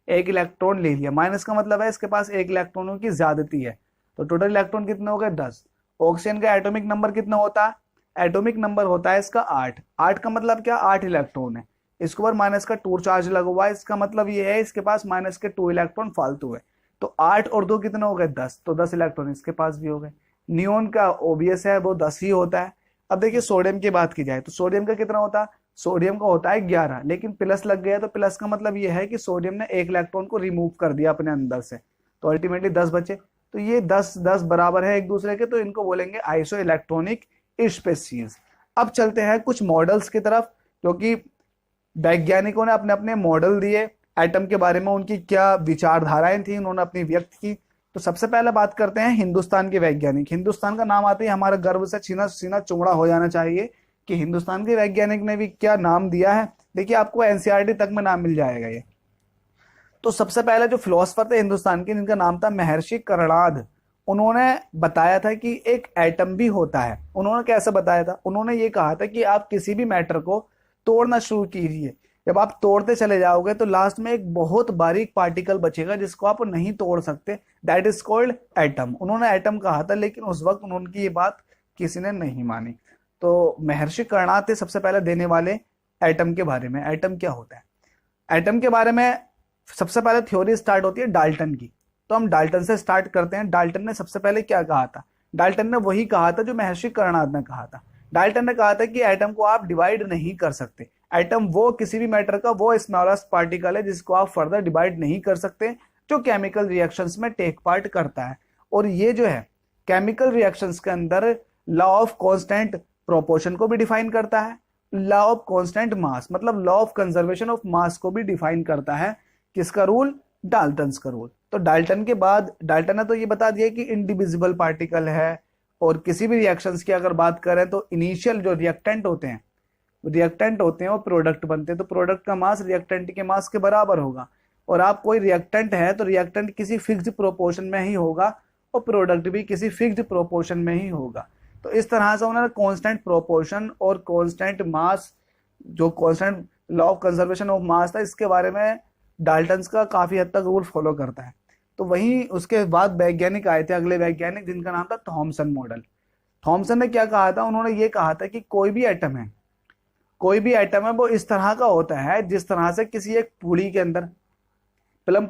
एक इलेक्ट्रॉन ले लिया, माइनस का मतलब है इसके पास एक इलेक्ट्रॉनों की ज्यादती है। तो टोटल इलेक्ट्रॉन कितने हो गए, 10। ऑक्सीजन का एटॉमिक नंबर कितना होता है, एटॉमिक नंबर होता है इसका 8। 8 का मतलब क्या, 8 इलेक्ट्रॉन है। इसके ऊपर माइनस का 2 चार्ज लगा हुआ है, इसका मतलब ये है इसके पास माइनस के 2 इलेक्ट्रॉन फालतू है। तो 8 और 2 कितने हो गए, 10। तो 10 इलेक्ट्रॉन इसके पास भी हो गए। नियोन का ओबियस है वो 10 ही होता है। अब देखिए सोडियम की बात की जाए तो सोडियम का कितना होता है, सोडियम का होता है 11, लेकिन प्लस लग गया। तो प्लस का मतलब ये है कि सोडियम ने एक इलेक्ट्रॉन को रिमूव कर दिया अपने अंदर से, तो अल्टीमेटली 10 बचे। तो ये 10 10 बराबर है एक दूसरे के, तो इनको बोलेंगे आइसो इलेक्ट्रॉनिक स्पेसीज। अब चलते हैं कुछ मॉडल्स की तरफ, क्योंकि वैज्ञानिकों ने अपने अपने मॉडल दिए एटम के बारे में, उनकी क्या विचारधाराएं थी उन्होंने अपनी व्यक्त की। तो सबसे पहले बात करते हैं हिंदुस्तान के वैज्ञानिक। हिंदुस्तान का नाम आते ही हमारा गर्व से सीना सीना चौड़ा हो जाना चाहिए कि हिंदुस्तान के वैज्ञानिक ने भी क्या नाम दिया है। देखिए आपको एनसीईआरटी तक में नाम मिल जाएगा ये। तो सबसे पहले जो फिलोसफर थे हिंदुस्तान के, जिनका नाम था महर्षि कर्णाद, उन्होंने बताया था कि एक एटम भी होता है। उन्होंने कैसे बताया था, उन्होंने ये कहा था कि आप किसी भी मैटर को तोड़ना शुरू कीजिए, जब आप तोड़ते चले जाओगे तो लास्ट में एक बहुत बारीक पार्टिकल बचेगा जिसको आप नहीं तोड़ सकते, दैट इज कॉल्ड एटम। उन्होंने एटम कहा था, लेकिन उस वक्त उनकी ये बात किसी ने नहीं मानी। तो महर्षि कर्णाद थे सबसे पहले देने वाले एटम के बारे में, एटम क्या होता है। एटम के बारे में सबसे पहले थ्योरी स्टार्ट होती है डाल्टन की। तो हम डाल्टन से स्टार्ट करते हैं। डाल्टन ने सबसे पहले क्या कहा था, डाल्टन ने वही कहा था जो महर्षि कर्णाद ने कहा था। डाल्टन ने कहा था कि एटम को आप डिवाइड नहीं कर सकते। एटम वो किसी भी मैटर का वो स्मॉलेस्ट पार्टिकल है जिसको आप फर्दर डिवाइड नहीं कर सकते, जो केमिकल रिएक्शंस में टेक पार्ट करता है। और ये जो है केमिकल रिएक्शंस के अंदर लॉ ऑफ कांस्टेंट प्रोपोर्शन को भी डिफाइन करता है, लॉ ऑफ कांस्टेंट मास मतलब law of conservation of mass को भी डिफाइन करता है। किसका रूल, डाल्टन्स का रूल। तो डाल्टन के बाद डाल्टन ने तो ये बता दिया कि इंडिविजिबल पार्टिकल है। और किसी भी रिएक्शंस की अगर बात करें तो इनिशियल जो रिएक्टेंट होते हैं वो प्रोडक्ट बनते हैं। तो प्रोडक्ट का मास रिएक्टेंट के मास के बराबर होगा। और आप कोई रिएक्टेंट है तो रिएक्टेंट किसी फिक्स्ड प्रोपोर्शन में ही होगा और प्रोडक्ट भी किसी फिक्स्ड प्रोपोर्शन में ही होगा। तो इस तरह से उन्होंने कांस्टेंट प्रोपोर्शन और कांस्टेंट मास, जो constant law of conservation of mass था, इसके बारे में डाल्टन्स का काफी हद तक रूल फॉलो करता है। तो वहीं उसके बाद वैज्ञानिक आए थे, अगले वैज्ञानिक, जिनका नाम था थॉमसन मॉडल। थॉमसन ने क्या कहा था, उन्होंने ये कहा था कि कोई भी एटम है वो इस तरह का होता है जिस तरह से किसी एक पूड़ी के अंदर, प्लम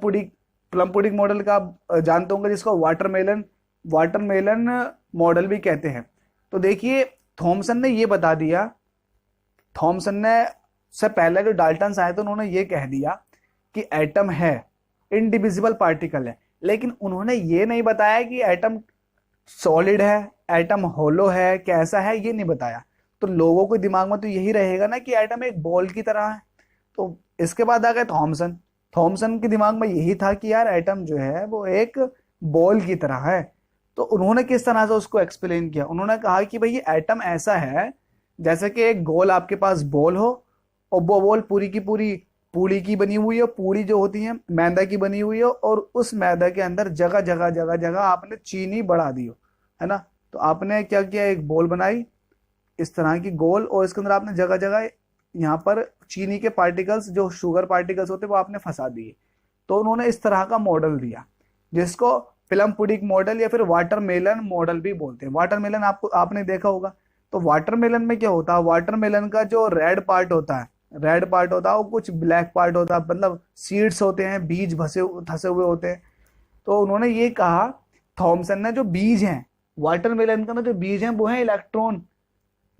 पुडिंग मॉडल का आप जानते होंगे, जिसको वाटरमेलन मॉडल भी कहते हैं। तो देखिए थॉमसन ने ये बता दिया, थॉमसन ने से पहले जो डाल्टन्स आए थे उन्होंने ये कह दिया कि एटम है, इंडिविजिबल पार्टिकल है। लेकिन उन्होंने ये नहीं बताया कि एटम सॉलिड है, एटम होलो है, कैसा है, ये नहीं बताया। तो लोगों के दिमाग में तो यही रहेगा ना कि एटम एक बॉल की तरह है। तो इसके बाद आ गए थॉमसन के दिमाग में यही था कि यार एटम जो है वो एक बॉल की तरह है। तो उन्होंने किस तरह से उसको एक्सप्लेन किया, उन्होंने कहा कि भाई एटम ऐसा है जैसे कि एक गोल आपके पास बॉल हो और वो बॉल पूरी की पूरी पूड़ी की बनी हुई है, पूड़ी जो होती है मैदा की बनी हुई है, और उस मैदा के अंदर जगह जगह आपने चीनी बढ़ा दी हो, है ना। तो आपने क्या किया, एक बॉल बनाई इस तरह की गोल, और इसके अंदर आपने जगह जगह यहाँ पर चीनी के पार्टिकल्स, जो शुगर पार्टिकल्स होते वो आपने फंसा दिए। तो उन्होंने इस तरह का मॉडल दिया जिसको प्लम पुडिंग मॉडल या फिर वाटरमेलन मॉडल भी बोलते हैं। वाटरमेलन आपने देखा होगा। तो वाटरमेलन में क्या होता है, वाटरमेलन का जो रेड पार्ट होता है रेड पार्ट होता है और कुछ ब्लैक पार्ट होता है, मतलब सीड्स होते हैं, बीज धसे हुए होते हैं। तो उन्होंने ये कहा, थॉमसन ने, जो बीज हैं वाटरमेलन का ना, जो बीज हैं वो है इलेक्ट्रॉन,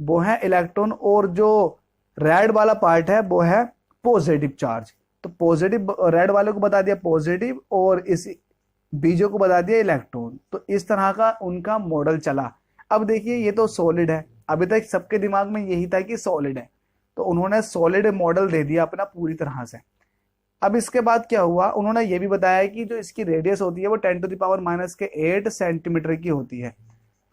वो है इलेक्ट्रॉन, और जो रेड वाला पार्ट है वो है पॉजिटिव चार्ज। तो पॉजिटिव रेड वाले को बता दिया पॉजिटिव, और इस बीजों को बता दिया इलेक्ट्रॉन। तो इस तरह का उनका मॉडल चला। अब देखिए ये तो सॉलिड है, अभी तक सबके दिमाग में यही था कि सॉलिड है, तो उन्होंने सॉलिड मॉडल दे दिया अपना पूरी तरह से। अब इसके बाद क्या हुआ, उन्होंने ये भी बताया कि जो इसकी रेडियस होती है वो 10⁻⁸ सेंटीमीटर की होती है।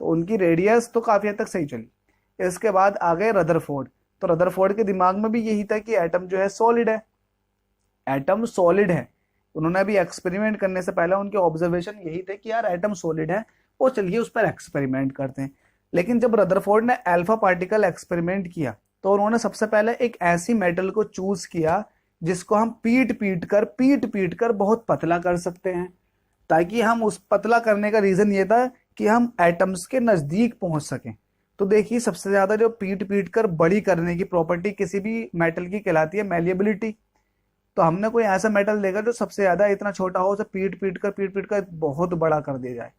तो उनकी रेडियस तो काफी हद तक सही चली। इसके बाद आ गए रदरफोर्ड। तो रदरफोर्ड के दिमाग में भी यही था कि एटम जो है सॉलिड है, एटम सॉलिड है। उन्होंने अभी एक्सपेरिमेंट करने से पहले उनके ऑब्जर्वेशन यही थे कि यार एटम सॉलिड है, और चलिए उस पर एक्सपेरिमेंट करते हैं। लेकिन जब रदरफोर्ड ने अल्फा पार्टिकल एक्सपेरिमेंट किया, तो उन्होंने सबसे पहले एक ऐसी मेटल को चूज किया जिसको हम पीट पीट कर बहुत पतला कर सकते हैं, ताकि हम उस पतला करने का रीजन ये था कि हम एटम्स के नजदीक पहुंच सकें। तो देखिए सबसे ज्यादा जो पीट कर बड़ी करने की प्रॉपर्टी किसी भी मेटल की कहलाती है मैलिएबिलिटी। तो हमने कोई ऐसा मेटल देखा जो सबसे ज्यादा इतना छोटा हो, उसे पीट पीट कर बहुत बड़ा कर दिया जाए।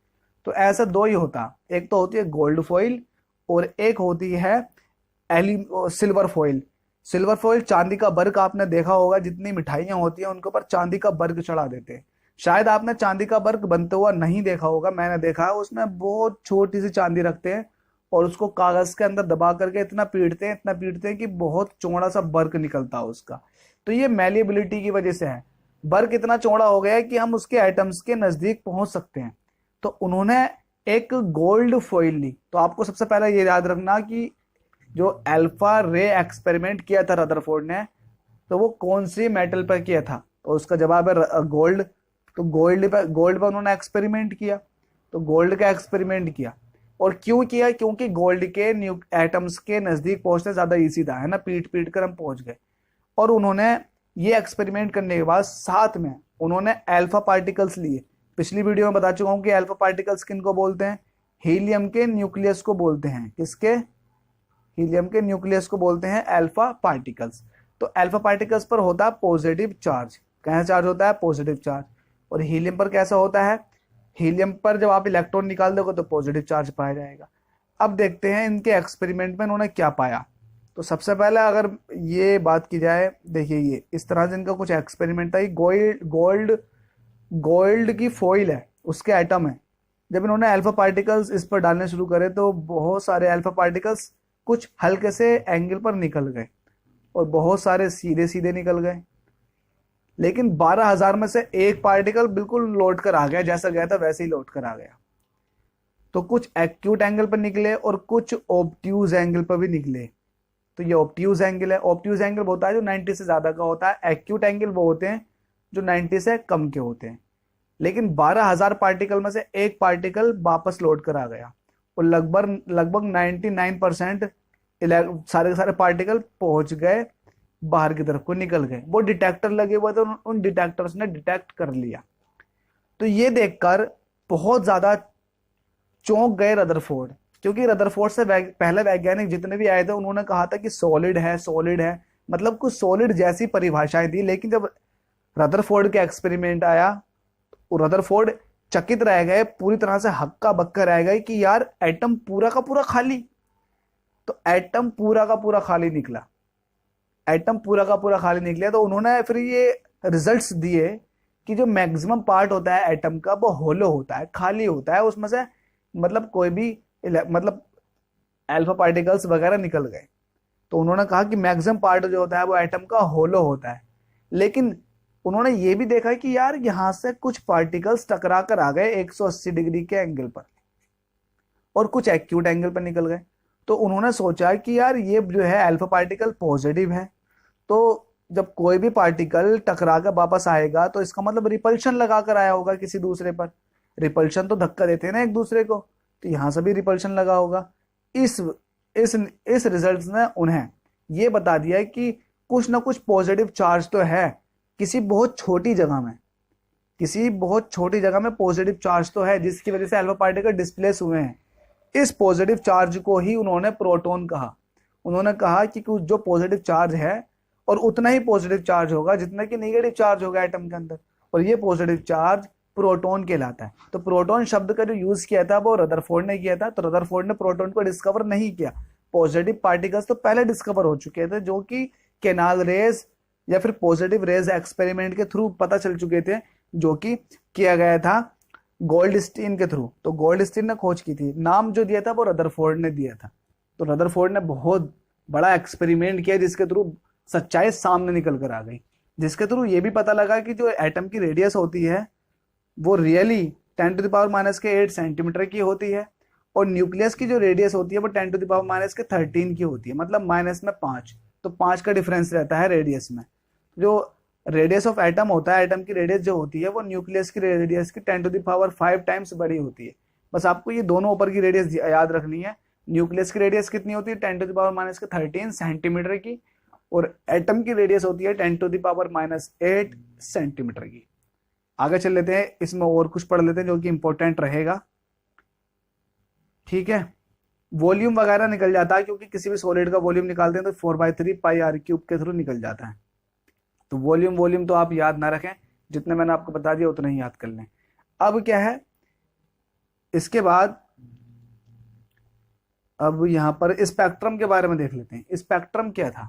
तो ऐसा दो ही होता, एक तो होती है गोल्ड फॉइल और एक होती है सिल्वर फॉइल। सिल्वर फॉइल चांदी का बर्क, आपने देखा होगा जितनी मिठाइयां होती हैं उनके ऊपर चांदी का बर्क चढ़ा देते हैं। शायद आपने चांदी का बर्क बनते हुआ नहीं देखा होगा, मैंने देखा है। उसमें बहुत छोटी सी चांदी रखते हैं और उसको कागज के अंदर दबा करके इतना पीटते हैं कि बहुत चौड़ा सा बर्क निकलता है उसका। तो ये मैलिएबिलिटी की वजह से है, बर्क इतना चौड़ा हो गया है कि हम उसके एटम्स के नजदीक पहुंच सकते हैं। तो उन्होंने एक गोल्ड फॉइल ली। तो आपको सबसे पहले ये याद रखना कि जो अल्फा रे एक्सपेरिमेंट किया था रदरफोर्ड ने, तो वो कौन सी मेटल पर किया था, तो उसका जवाब है गोल्ड। तो गोल्ड पर उन्होंने एक्सपेरिमेंट किया। तो गोल्ड का एक्सपेरिमेंट किया, और क्यों किया, क्योंकि गोल्ड के एटम्स के नजदीक पहुंचना ज्यादा इजी था, है ना, पीट कर हम पहुंच गए। और उन्होंने ये एक्सपेरिमेंट करने के बाद साथ में उन्होंने अल्फा पार्टिकल्स लिए। पिछली वीडियो में बता चुका हूं कि अल्फा पार्टिकल्स किनको बोलते हैं, हीलियम के न्यूक्लियस को बोलते हैं। किसके, हीलियम के न्यूक्लियस को बोलते हैं अल्फा पार्टिकल्स। तो अल्फा पार्टिकल्स पर होता है पॉजिटिव चार्ज। कैसा चार्ज होता है, पॉजिटिव चार्ज। और हीलियम पर कैसा होता है, हीलियम पर जब आप इलेक्ट्रॉन निकाल दोगे तो पॉजिटिव चार्ज पाया जाएगा। अब देखते हैं इनके एक्सपेरिमेंट में उन्होंने क्या पाया। तो सबसे पहले अगर ये बात की जाए, देखिए ये इस तरह से इनका कुछ एक्सपेरिमेंट था। गोल्ड की फॉइल है, उसके एटम है। जब इन्होंने अल्फा पार्टिकल्स इस पर डालने शुरू करे तो बहुत सारे अल्फा पार्टिकल्स कुछ हल्के से एंगल पर निकल गए और बहुत सारे सीधे सीधे निकल गए। लेकिन 12,000 में से एक पार्टिकल बिल्कुल लौट कर आ गया, जैसा गया था वैसे ही लौट कर आ गया। तो कुछ एक्यूट एंगल पर निकले और कुछ ऑब्ट्यूज एंगल पर भी निकले। तो ये ऑब्ट्यूज एंगल है। ऑब्ट्यूज एंगल वो होता है जो 90 से ज्यादा का होता है, एक्यूट एंगल वो होते हैं जो 90 से कम के होते हैं। लेकिन 12,000 पार्टिकल में से एक पार्टिकल वापस लौट कर आ गया, और लगभग 99% सारे के सारे पार्टिकल पहुंच गए बाहर की तरफ को, निकल गए। वो डिटेक्टर लगे हुए थे, उन डिटेक्टर्स ने डिटेक्ट कर लिया। तो ये देखकर बहुत ज्यादा चौंक गए रदरफोर्ड, क्योंकि रदरफोर्ड से पहले वैज्ञानिक जितने भी आए थे उन्होंने कहा था कि सॉलिड है, मतलब कुछ सॉलिड जैसी परिभाषाएं थी। लेकिन जब रदरफोर्ड का एक्सपेरिमेंट आया तो रदरफोर्ड चकित रह गए, पूरी तरह से हक्का बक्का रह गए कि यार एटम पूरा का पूरा खाली। तो एटम पूरा का पूरा खाली निकला, तो उन्होंने फिर ये रिजल्ट्स दिए कि जो मैक्सिमम पार्ट होता है एटम का वो होलो होता है, खाली होता है, उसमें से मतलब कोई भी मतलब अल्फा पार्टिकल्स वगैरह निकल गए। तो उन्होंने कहा कि मैक्सिमम पार्ट जो होता है वो एटम का होलो होता है। लेकिन उन्होंने ये भी देखा कि यार यहां से कुछ पार्टिकल्स टकरा कर आ गए 180 डिग्री के एंगल पर, और कुछ एक्यूट एंगल पर निकल गए। तो उन्होंने सोचा कि यार ये जो है अल्फा पार्टिकल पॉजिटिव है, तो जब कोई भी पार्टिकल टकरा कर वापस आएगा तो इसका मतलब रिपल्शन लगा कर आया होगा किसी दूसरे पर। रिपल्शन तो धक्का देते हैं ना एक दूसरे को, तो यहां से भी रिपल्शन लगा होगा। इस रिजल्ट ने उन्हें ये बता दिया कि कुछ ना कुछ पॉजिटिव चार्ज तो है किसी बहुत छोटी जगह में पॉजिटिव चार्ज तो है, जिसकी वजह से अल्फा पार्टिकल डिस्प्लेस हुए हैं। इस पॉजिटिव चार्ज को ही उन्होंने प्रोटॉन कहा। उन्होंने कहा कि कुछ जो पॉजिटिव चार्ज है और उतना ही पॉजिटिव चार्ज होगा जितना कि नेगेटिव चार्ज होगा एटम के अंदर, और ये पॉजिटिव चार्ज प्रोटॉन कहलाता है। तो प्रोटॉन शब्द का जो यूज किया था वो रदरफोर्ड ने किया था। तो रदरफोर्ड ने प्रोटॉन को डिस्कवर नहीं किया, पॉजिटिव पार्टिकल्स तो पहले डिस्कवर हो चुके थे, जो कि केनाल रेज या फिर पॉजिटिव रेज एक्सपेरिमेंट के थ्रू पता चल चुके थे, जो कि किया गया था गोल्डस्टीन के थ्रू। तो गोल्डस्टीन ने खोज की थी, नाम जो दिया था वो रदरफोर्ड ने दिया था। तो रदरफोर्ड ने बहुत बड़ा एक्सपेरिमेंट किया जिसके थ्रू सच्चाई सामने निकल कर आ गई, जिसके थ्रू ये भी पता लगा कि जो एटम की रेडियस होती है वो रियली 10⁻⁻8 सेंटीमीटर की होती है, और न्यूक्लियस की जो रेडियस होती है वो 10⁻13 की होती है, मतलब माइनस में 5। तो 5 का डिफरेंस रहता है रेडियस में। जो रेडियस ऑफ एटम होता है, एटम की रेडियस जो होती है वो न्यूक्लियस की रेडियस की 10⁵ टाइम्स बड़ी होती है। बस आपको ये दोनों ऊपर की रेडियस याद रखनी है। न्यूक्लियस की रेडियस कितनी होती है? 10⁻13 सेंटीमीटर की, और एटम की रेडियस होती है 10⁻8 सेंटीमीटर की। आगे चल लेते हैं, इसमें और कुछ पढ़ लेते हैं जो कि इंपॉर्टेंट रहेगा। ठीक है, वॉल्यूम वगैरह निकल जाता है, क्योंकि किसी भी सॉलिड का वॉल्यूम निकालते हैं तो 4/3 πr³ के थ्रू निकल जाता है। तो वॉल्यूम तो आप याद ना रखें, जितने मैंने आपको बता दिया उतना ही याद कर लें। अब क्या है इसके बाद, अब यहां पर स्पेक्ट्रम के बारे में देख लेते हैं। स्पेक्ट्रम क्या था?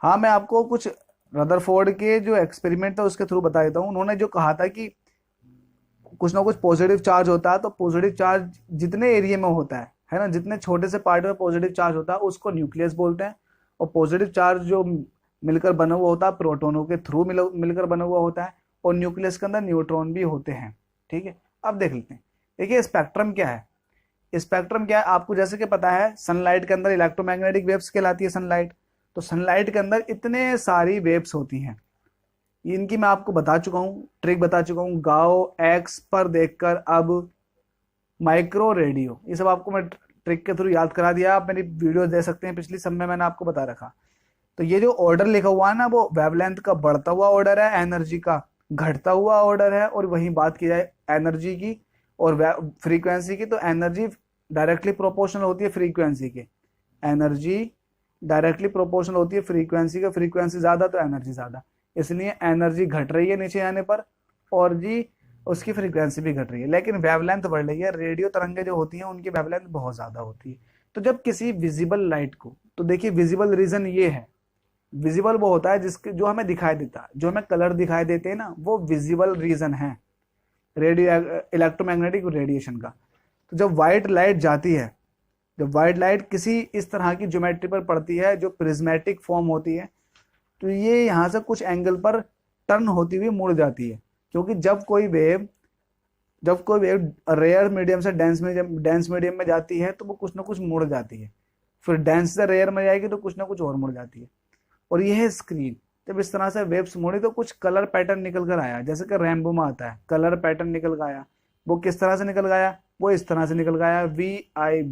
हाँ, मैं आपको कुछ रदरफोर्ड के जो एक्सपेरिमेंट था उसके थ्रू बता देता हूँ। उन्होंने जो कहा था कि कुछ ना कुछ पॉजिटिव चार्ज होता है, तो पॉजिटिव चार्ज जितने एरिया में होता है ना, जितने छोटे से पार्ट में पॉजिटिव चार्ज होता है उसको न्यूक्लियस बोलते हैं। और पॉजिटिव चार्ज जो मिलकर बना हुआ होता है प्रोटोनों के थ्रू मिलकर बना हुआ होता है, और न्यूक्लियस के अंदर न्यूट्रॉन भी होते हैं। ठीक है, अब देख लेते हैं। देखिए स्पेक्ट्रम क्या है। स्पेक्ट्रम क्या है आपको जैसे कि पता है, सनलाइट के अंदर इलेक्ट्रोमैग्नेटिक वेव्स कहलाती है सनलाइट। तो सनलाइट के अंदर इतने सारी वेव्स होती हैं, इनकी मैं आपको बता चुका हूँ, ट्रिक बता चुका हूँ। गाओ एक्स पर देखकर अब माइक्रो रेडियो, ये सब आपको मैं ट्रिक के थ्रू याद करा दिया। आप मेरी वीडियो दे सकते हैं, पिछली सब में मैंने आपको बता रखा। तो ये जो ऑर्डर लिखा हुआ है ना, वो वेवलेंथ का बढ़ता हुआ ऑर्डर है, एनर्जी का घटता हुआ ऑर्डर है। और वहीं बात की जाए एनर्जी की और फ्रीक्वेंसी की, तो एनर्जी डायरेक्टली प्रोपोर्शनल होती है फ्रीक्वेंसी के। एनर्जी डायरेक्टली प्रोपोर्शनल होती है फ्रीक्वेंसी के। फ्रीक्वेंसी ज्यादा तो एनर्जी ज्यादा, इसलिए एनर्जी घट रही है नीचे आने पर, और जी उसकी फ्रीक्वेंसी भी घट रही है, लेकिन वेवलेंथ बढ़ रही है। रेडियो तरंगें जो होती हैं उनकी वेवलेंथ बहुत ज्यादा होती है। तो जब किसी विजिबल लाइट को, तो देखिए विजिबल रीजन ये है, विजिबल वो होता है जिसके जो हमें दिखाई देता है, जो हमें कलर दिखाई देते हैं ना, वो विजिबल रीजन है रेडियो इलेक्ट्रोमैग्नेटिक रेडिएशन का। तो जब व्हाइट लाइट जाती है, जब व्हाइट लाइट किसी इस तरह की ज्योमेट्री पर पड़ती है जो प्रिज्मेटिक फॉर्म होती है, तो ये यहाँ से कुछ एंगल पर टर्न होती हुई मुड़ जाती है। क्योंकि जब कोई वेव रेयर मीडियम से डेंस मीडियम में जाती है तो वो कुछ ना कुछ मुड़ जाती है, फिर डेंस से रेयर में जाएगी तो कुछ ना कुछ और मुड़ जाती है। और ये है स्क्रीन। जब इस तरह से वेव्स मुड़ी तो कुछ कलर पैटर्न निकल कर आया, जैसे कि रेनबो में आता है कलर पैटर्न निकल कर आया। वो किस तरह से निकल गया? वो इस तरह से निकल गया,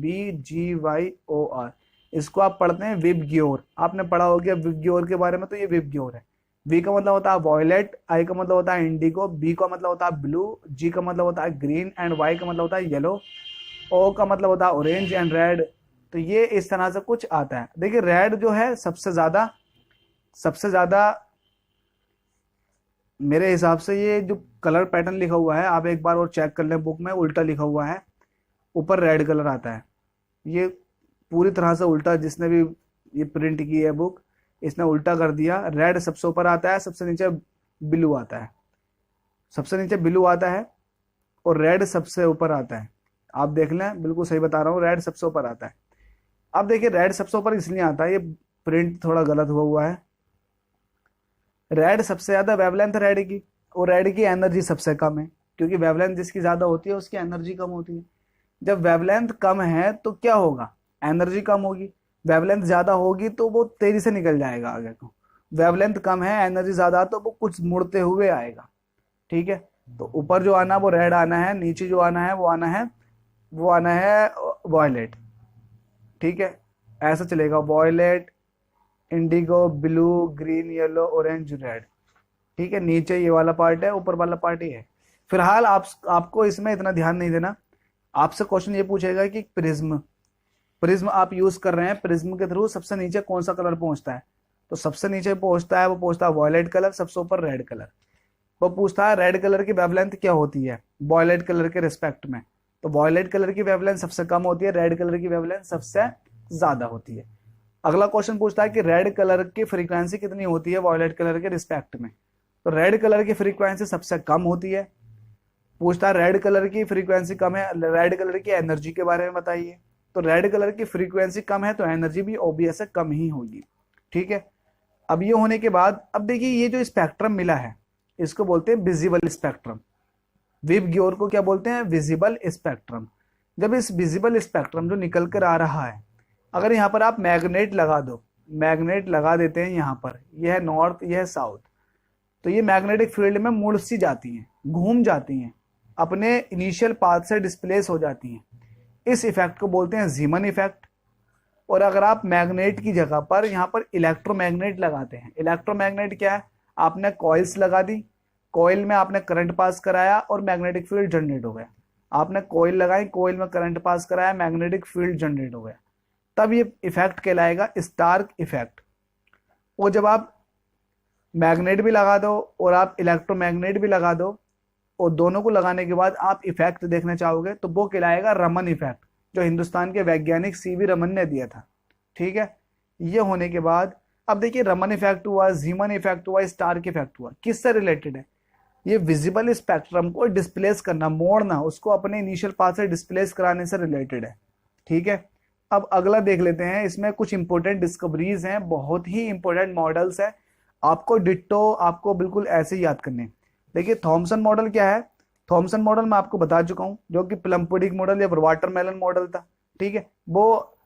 VIBGYOR। इसको आप पढ़ते हैं विबग्योर, आपने पढ़ा होगा विबग्योर के बारे में। तो ये विबग्योर है। V का मतलब होता है वॉयलेट, I का मतलब होता है इंडिगो, B का मतलब होता है ब्लू, G का मतलब होता है ग्रीन एंड Y का मतलब होता है येलो, O का मतलब होता है ऑरेंज एंड रेड। तो ये इस तरह से कुछ आता है। देखिए रेड जो है सबसे ज्यादा मेरे हिसाब से, ये जो कलर पैटर्न लिखा हुआ है आप एक बार और चेक कर लें, बुक में उल्टा लिखा हुआ है, ऊपर रेड कलर आता है। ये पूरी तरह से उल्टा, जिसने भी ये प्रिंट की है बुक, इसने उल्टा कर दिया। रेड सबसे ऊपर आता है, सबसे नीचे ब्लू आता है, सबसे नीचे ब्लू आता है और रेड सबसे ऊपर आता है। आप देख लें, बिल्कुल सही बता रहा हूँ, रेड सबसे ऊपर आता है। अब देखिए रेड सबसे ऊपर इसलिए आता है, ये प्रिंट थोड़ा गलत हुआ है। रेड सबसे ज्यादा वेवलेंथ रेड की, और रेड की एनर्जी सबसे कम है, क्योंकि वेवलेंथ जिसकी ज्यादा होती है उसकी एनर्जी कम होती है। जब वेवलेंथ कम है तो क्या होगा? एनर्जी कम होगी। वेवलेंथ ज्यादा होगी तो वो तेजी से निकल जाएगा आगे को। वेवलेंथ कम है, एनर्जी ज्यादा, तो वो कुछ मुड़ते हुए आएगा। ठीक है, तो ऊपर जो आना वो रेड आना है, नीचे जो आना है वो आना है वॉयलेट। ठीक है, ऐसा चलेगा, violet, indigo, blue, green, yellow, orange, red. ठीक है, नीचे ये वाला पार्ट है, ऊपर वाला पार्ट ही है। फिलहाल आपको इसमें इतना ध्यान नहीं देना। आपसे क्वेश्चन ये पूछेगा कि प्रिज्म आप यूज कर रहे हैं, प्रिज्म के थ्रू सबसे नीचे कौन सा कलर पहुंचता है? तो सबसे नीचे पहुंचता है वो पहुंचता है वॉयलेट कलर, सबसे ऊपर रेड कलर। वो पूछता है रेड कलर की वेवलेंथ क्या होती है वॉयलेट कलर के रिस्पेक्ट में, तो वॉयलेट कलर की वेवलेंथ सबसे कम होती है, रेड कलर की वेवलेंथ सबसे ज्यादा होती है। अगला क्वेश्चन पूछता है कि रेड कलर की फ्रीक्वेंसी कितनी होती है वॉयलेट कलर के रिस्पेक्ट में, तो रेड कलर की फ्रीक्वेंसी सबसे कम होती है। पूछता है रेड कलर की फ्रीक्वेंसी कम है, रेड कलर की एनर्जी के बारे में बताइए, तो रेड कलर की फ्रीक्वेंसी कम है तो एनर्जी भी ऑब्वियस है कम ही होगी। ठीक है, अब ये होने के बाद अब देखिए ये जो स्पेक्ट्रम मिला है इसको बोलते हैं विजिबल स्पेक्ट्रम। विब ग्योर को क्या बोलते हैं, विजिबल स्पेक्ट्रम। जब इस विजिबल स्पेक्ट्रम जो निकल कर आ रहा है, अगर यहाँ पर आप मैग्नेट लगा दो, मैग्नेट लगा देते हैं यहाँ पर, यह है नॉर्थ यह है साउथ, तो ये मैग्नेटिक फील्ड में मुड़ सी जाती हैं, घूम जाती हैं, अपने इनिशियल पाथ से डिस्प्लेस हो जाती हैं। इस इफेक्ट को बोलते हैं जीमन इफेक्ट। और अगर आप मैग्नेट की जगह पर यहाँ पर इलेक्ट्रोमैग्नेट लगाते हैं, इलेक्ट्रोमैग्नेट क्या है, आपने कॉइल्स लगा दी, कॉइल में आपने करंट पास कराया और मैग्नेटिक फील्ड जनरेट हो गया। आपने कॉइल लगाई, कॉइल में करंट पास कराया, मैग्नेटिक फील्ड जनरेट हो गया, तब ये इफेक्ट कहलाएगा स्टार्क इफेक्ट। और जब आप मैग्नेट भी लगा दो और आप इलेक्ट्रोमैग्नेट भी लगा दो और दोनों को लगाने के बाद आप इफेक्ट देखना चाहोगे तो वो कहलाएगा रमन इफेक्ट, जो हिंदुस्तान के वैज्ञानिक सीवी रमन ने दिया था। ठीक है, ये होने के बाद अब देखिए रमन इफेक्ट हुआ, जीमन इफेक्ट हुआ, स्टार्क इफेक्ट हुआ, किससे रिलेटेड है, ये विजिबल स्पेक्ट्रम को डिस्प्लेस करना, मोड़ना, उसको अपने इनिशियल पाथ से डिस्प्लेस कराने से रिलेटेड है। ठीक है, अब अगला देख लेते हैं, इसमें कुछ इंपॉर्टेंट डिस्कवरीज हैं, बहुत ही इंपॉर्टेंट मॉडल्स हैं, आपको डिट्टो आपको बिल्कुल ऐसे ही याद करने। देखिए थॉमसन मॉडल क्या है, थॉमसन मॉडल मैं आपको बता चुका हूं, जो कि प्लम पुडिंग मॉडल या वाटरमेलन मॉडल था। ठीक है, वो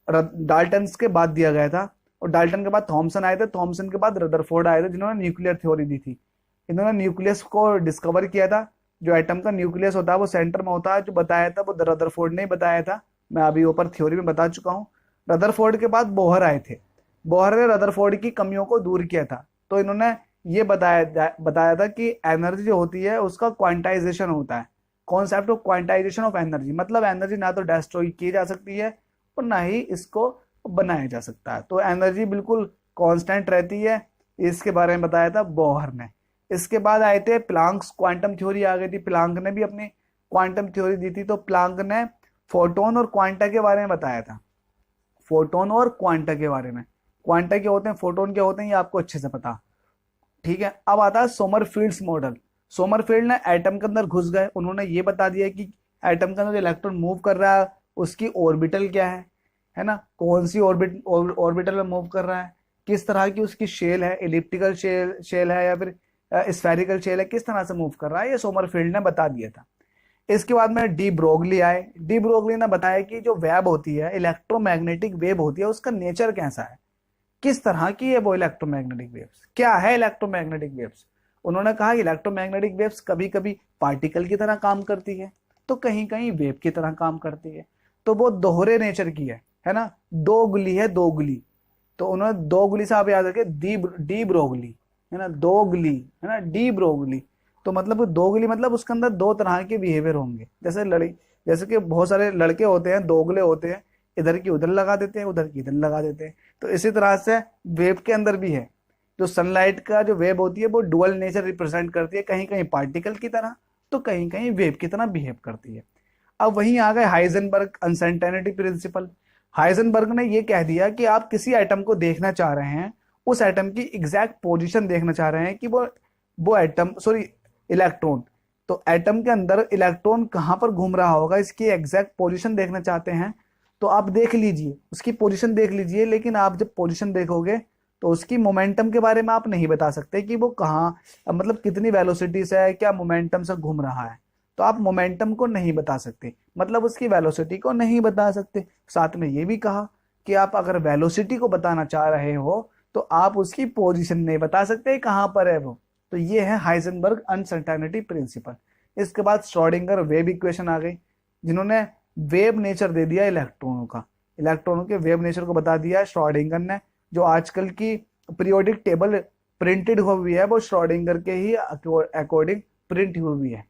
डाल्टन के बाद दिया गया था और डाल्टन के बाद थॉमसन आए थे, थॉमसन के बाद रदरफोर्ड आए थे जिन्होंने न्यूक्लियर थ्योरी दी थी। इन्होंने न्यूक्लियस को डिस्कवर किया था, जो एटम का न्यूक्लियस होता है वो सेंटर में होता है, जो बताया था वो रदरफोर्ड ने बताया था, मैं अभी ऊपर थ्योरी में बता चुका हूँ। रदरफोर्ड के बाद बोहर आए थे, बोहर ने रदरफोर्ड की कमियों को दूर किया था, तो इन्होंने ये बताया था कि एनर्जी जो होती है उसका क्वांटाइजेशन होता है, concept of quantization of energy, मतलब एनर्जी ना तो डिस्ट्रॉय की जा सकती है और ना ही इसको बनाया जा सकता है, तो एनर्जी बिल्कुल कांस्टेंट रहती है, इसके बारे में बताया था बोहर ने। इसके बाद आए थे प्लांक्स क्वांटम थ्योरी आ गई थी, प्लांक ने भी अपनी क्वांटम थ्योरी दी थी, तो प्लांक ने फोटोन और क्वांटा के बारे में बताया था, फोटोन और क्वांटा के बारे में। क्वांटा क्या होते हैं, फोटोन क्या होते हैं, ये आपको अच्छे से पता। ठीक है, अब आता है सोमरफील्ड्स मॉडल। सोमरफील्ड ने एटम के अंदर घुस गए, उन्होंने ये बता दिया कि एटम के अंदर जो इलेक्ट्रॉन मूव कर रहा है उसकी ऑर्बिटल क्या है ना, कौन सी ऑर्बिटल में मूव कर रहा है, किस तरह की उसकी शेल है, एलिप्टिकल शेल है या फिर स्फेरिकल शेल है, किस तरह से मूव कर रहा है, ये सोमरफील्ड ने बता दिया था। इसके बाद में डी ब्रोगली आए, डी ब्रोगली ने बताया कि जो वेव होती है, इलेक्ट्रोमैग्नेटिक वेव होती है, उसका नेचर कैसा है, किस तरह की है वो इलेक्ट्रोमैग्नेटिक वेव्स, क्या है इलेक्ट्रोमैग्नेटिक वेव्स। उन्होंने कहा इलेक्ट्रोमैग्नेटिक वेव्स कभी कभी पार्टिकल की तरह काम करती है तो कहीं कहीं वेव की तरह काम करती है, तो वो दोहरे नेचर की है ना, दो गुली है, दो गुली, तो उन्होंने दो गुली से आप याद रखें, डी ब्रोगली है ना, दो गुली है ना, डी ब्रोगली, तो मतलब दो गुली मतलब उसके अंदर दो तरह के बिहेवियर होंगे, जैसे कि बहुत सारे लड़के होते हैं, दोगले होते हैं, इधर की उधर लगा देते हैं, उधर की इधर लगा देते हैं, तो इसी तरह से वेव के अंदर भी है, जो सनलाइट का जो वेव होती है वो डुअल नेचर रिप्रेजेंट करती है, कहीं कहीं पार्टिकल की तरह तो कहीं कहीं वेव की तरह बिहेव करती है। अब वहीं आ गए हाइजेनबर्ग अनसर्टेनिटी प्रिंसिपल। हाइजेनबर्ग ने ये कह दिया कि आप किसी एटम को देखना चाह रहे हैं, उस एटम की एग्जैक्ट पोजीशन देखना चाह रहे हैं कि वो एटम इलेक्ट्रॉन, तो एटम के अंदर इलेक्ट्रॉन कहाँ पर घूम रहा होगा, इसकी एग्जैक्ट पोजीशन देखना चाहते हैं, तो आप देख लीजिए, उसकी पोजीशन देख लीजिए, लेकिन आप जब पोजीशन देखोगे तो उसकी मोमेंटम के बारे में आप नहीं बता सकते कि वो कहाँ, मतलब कितनी वेलोसिटी से है, क्या मोमेंटम से घूम रहा है, तो आप मोमेंटम को नहीं बता सकते, मतलब उसकी वेलोसिटी को नहीं बता सकते। साथ में ये भी कहा कि आप अगर वेलोसिटी को बताना चाह रहे हो तो आप उसकी पोजीशन नहीं बता सकते कहाँ पर है वो, तो ये है हाइजेनबर्ग अनसर्टेनिटी प्रिंसिपल। इसके बाद श्रोडिंगर वेव इक्वेशन आ गई, जिन्होंने वेव नेचर दे दिया इलेक्ट्रॉनों का, इलेक्ट्रॉनों के वेव नेचर को बता दिया श्रोडिंगर ने। जो आजकल की पीरियोडिक टेबल प्रिंटेड हुई है वो श्रोडिंगर के ही अकॉर्डिंग प्रिंट हुई है।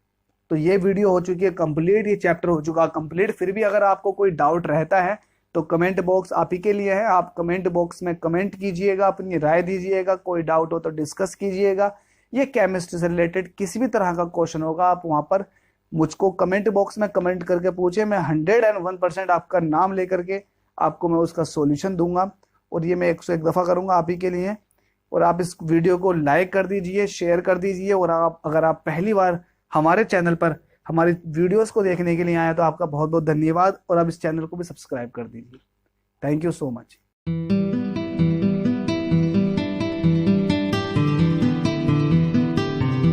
तो ये वीडियो हो चुकी है कंप्लीट, ये चैप्टर हो चुका कंप्लीट। फिर भी अगर आपको कोई डाउट रहता है तो कमेंट बॉक्स आप ही के लिए है। आप कमेंट बॉक्स में कमेंट कीजिएगा, अपनी राय दीजिएगा, कोई डाउट हो तो डिस्कस कीजिएगा। ये केमिस्ट्री से रिलेटेड किसी भी तरह का क्वेश्चन होगा, आप वहां पर मुझको कमेंट बॉक्स में कमेंट करके पूछे, मैं 101% आपका नाम लेकर के आपको मैं उसका सॉल्यूशन दूंगा। और ये मैं 101 दफ़ा करूंगा आप ही के लिए। और आप इस वीडियो को लाइक कर दीजिए, शेयर कर दीजिए। और आप अगर आप पहली बार हमारे चैनल पर हमारी वीडियोस को देखने के लिए आए तो आपका बहुत बहुत धन्यवाद। और आप इस चैनल को भी सब्सक्राइब कर दीजिए। Thank you so much.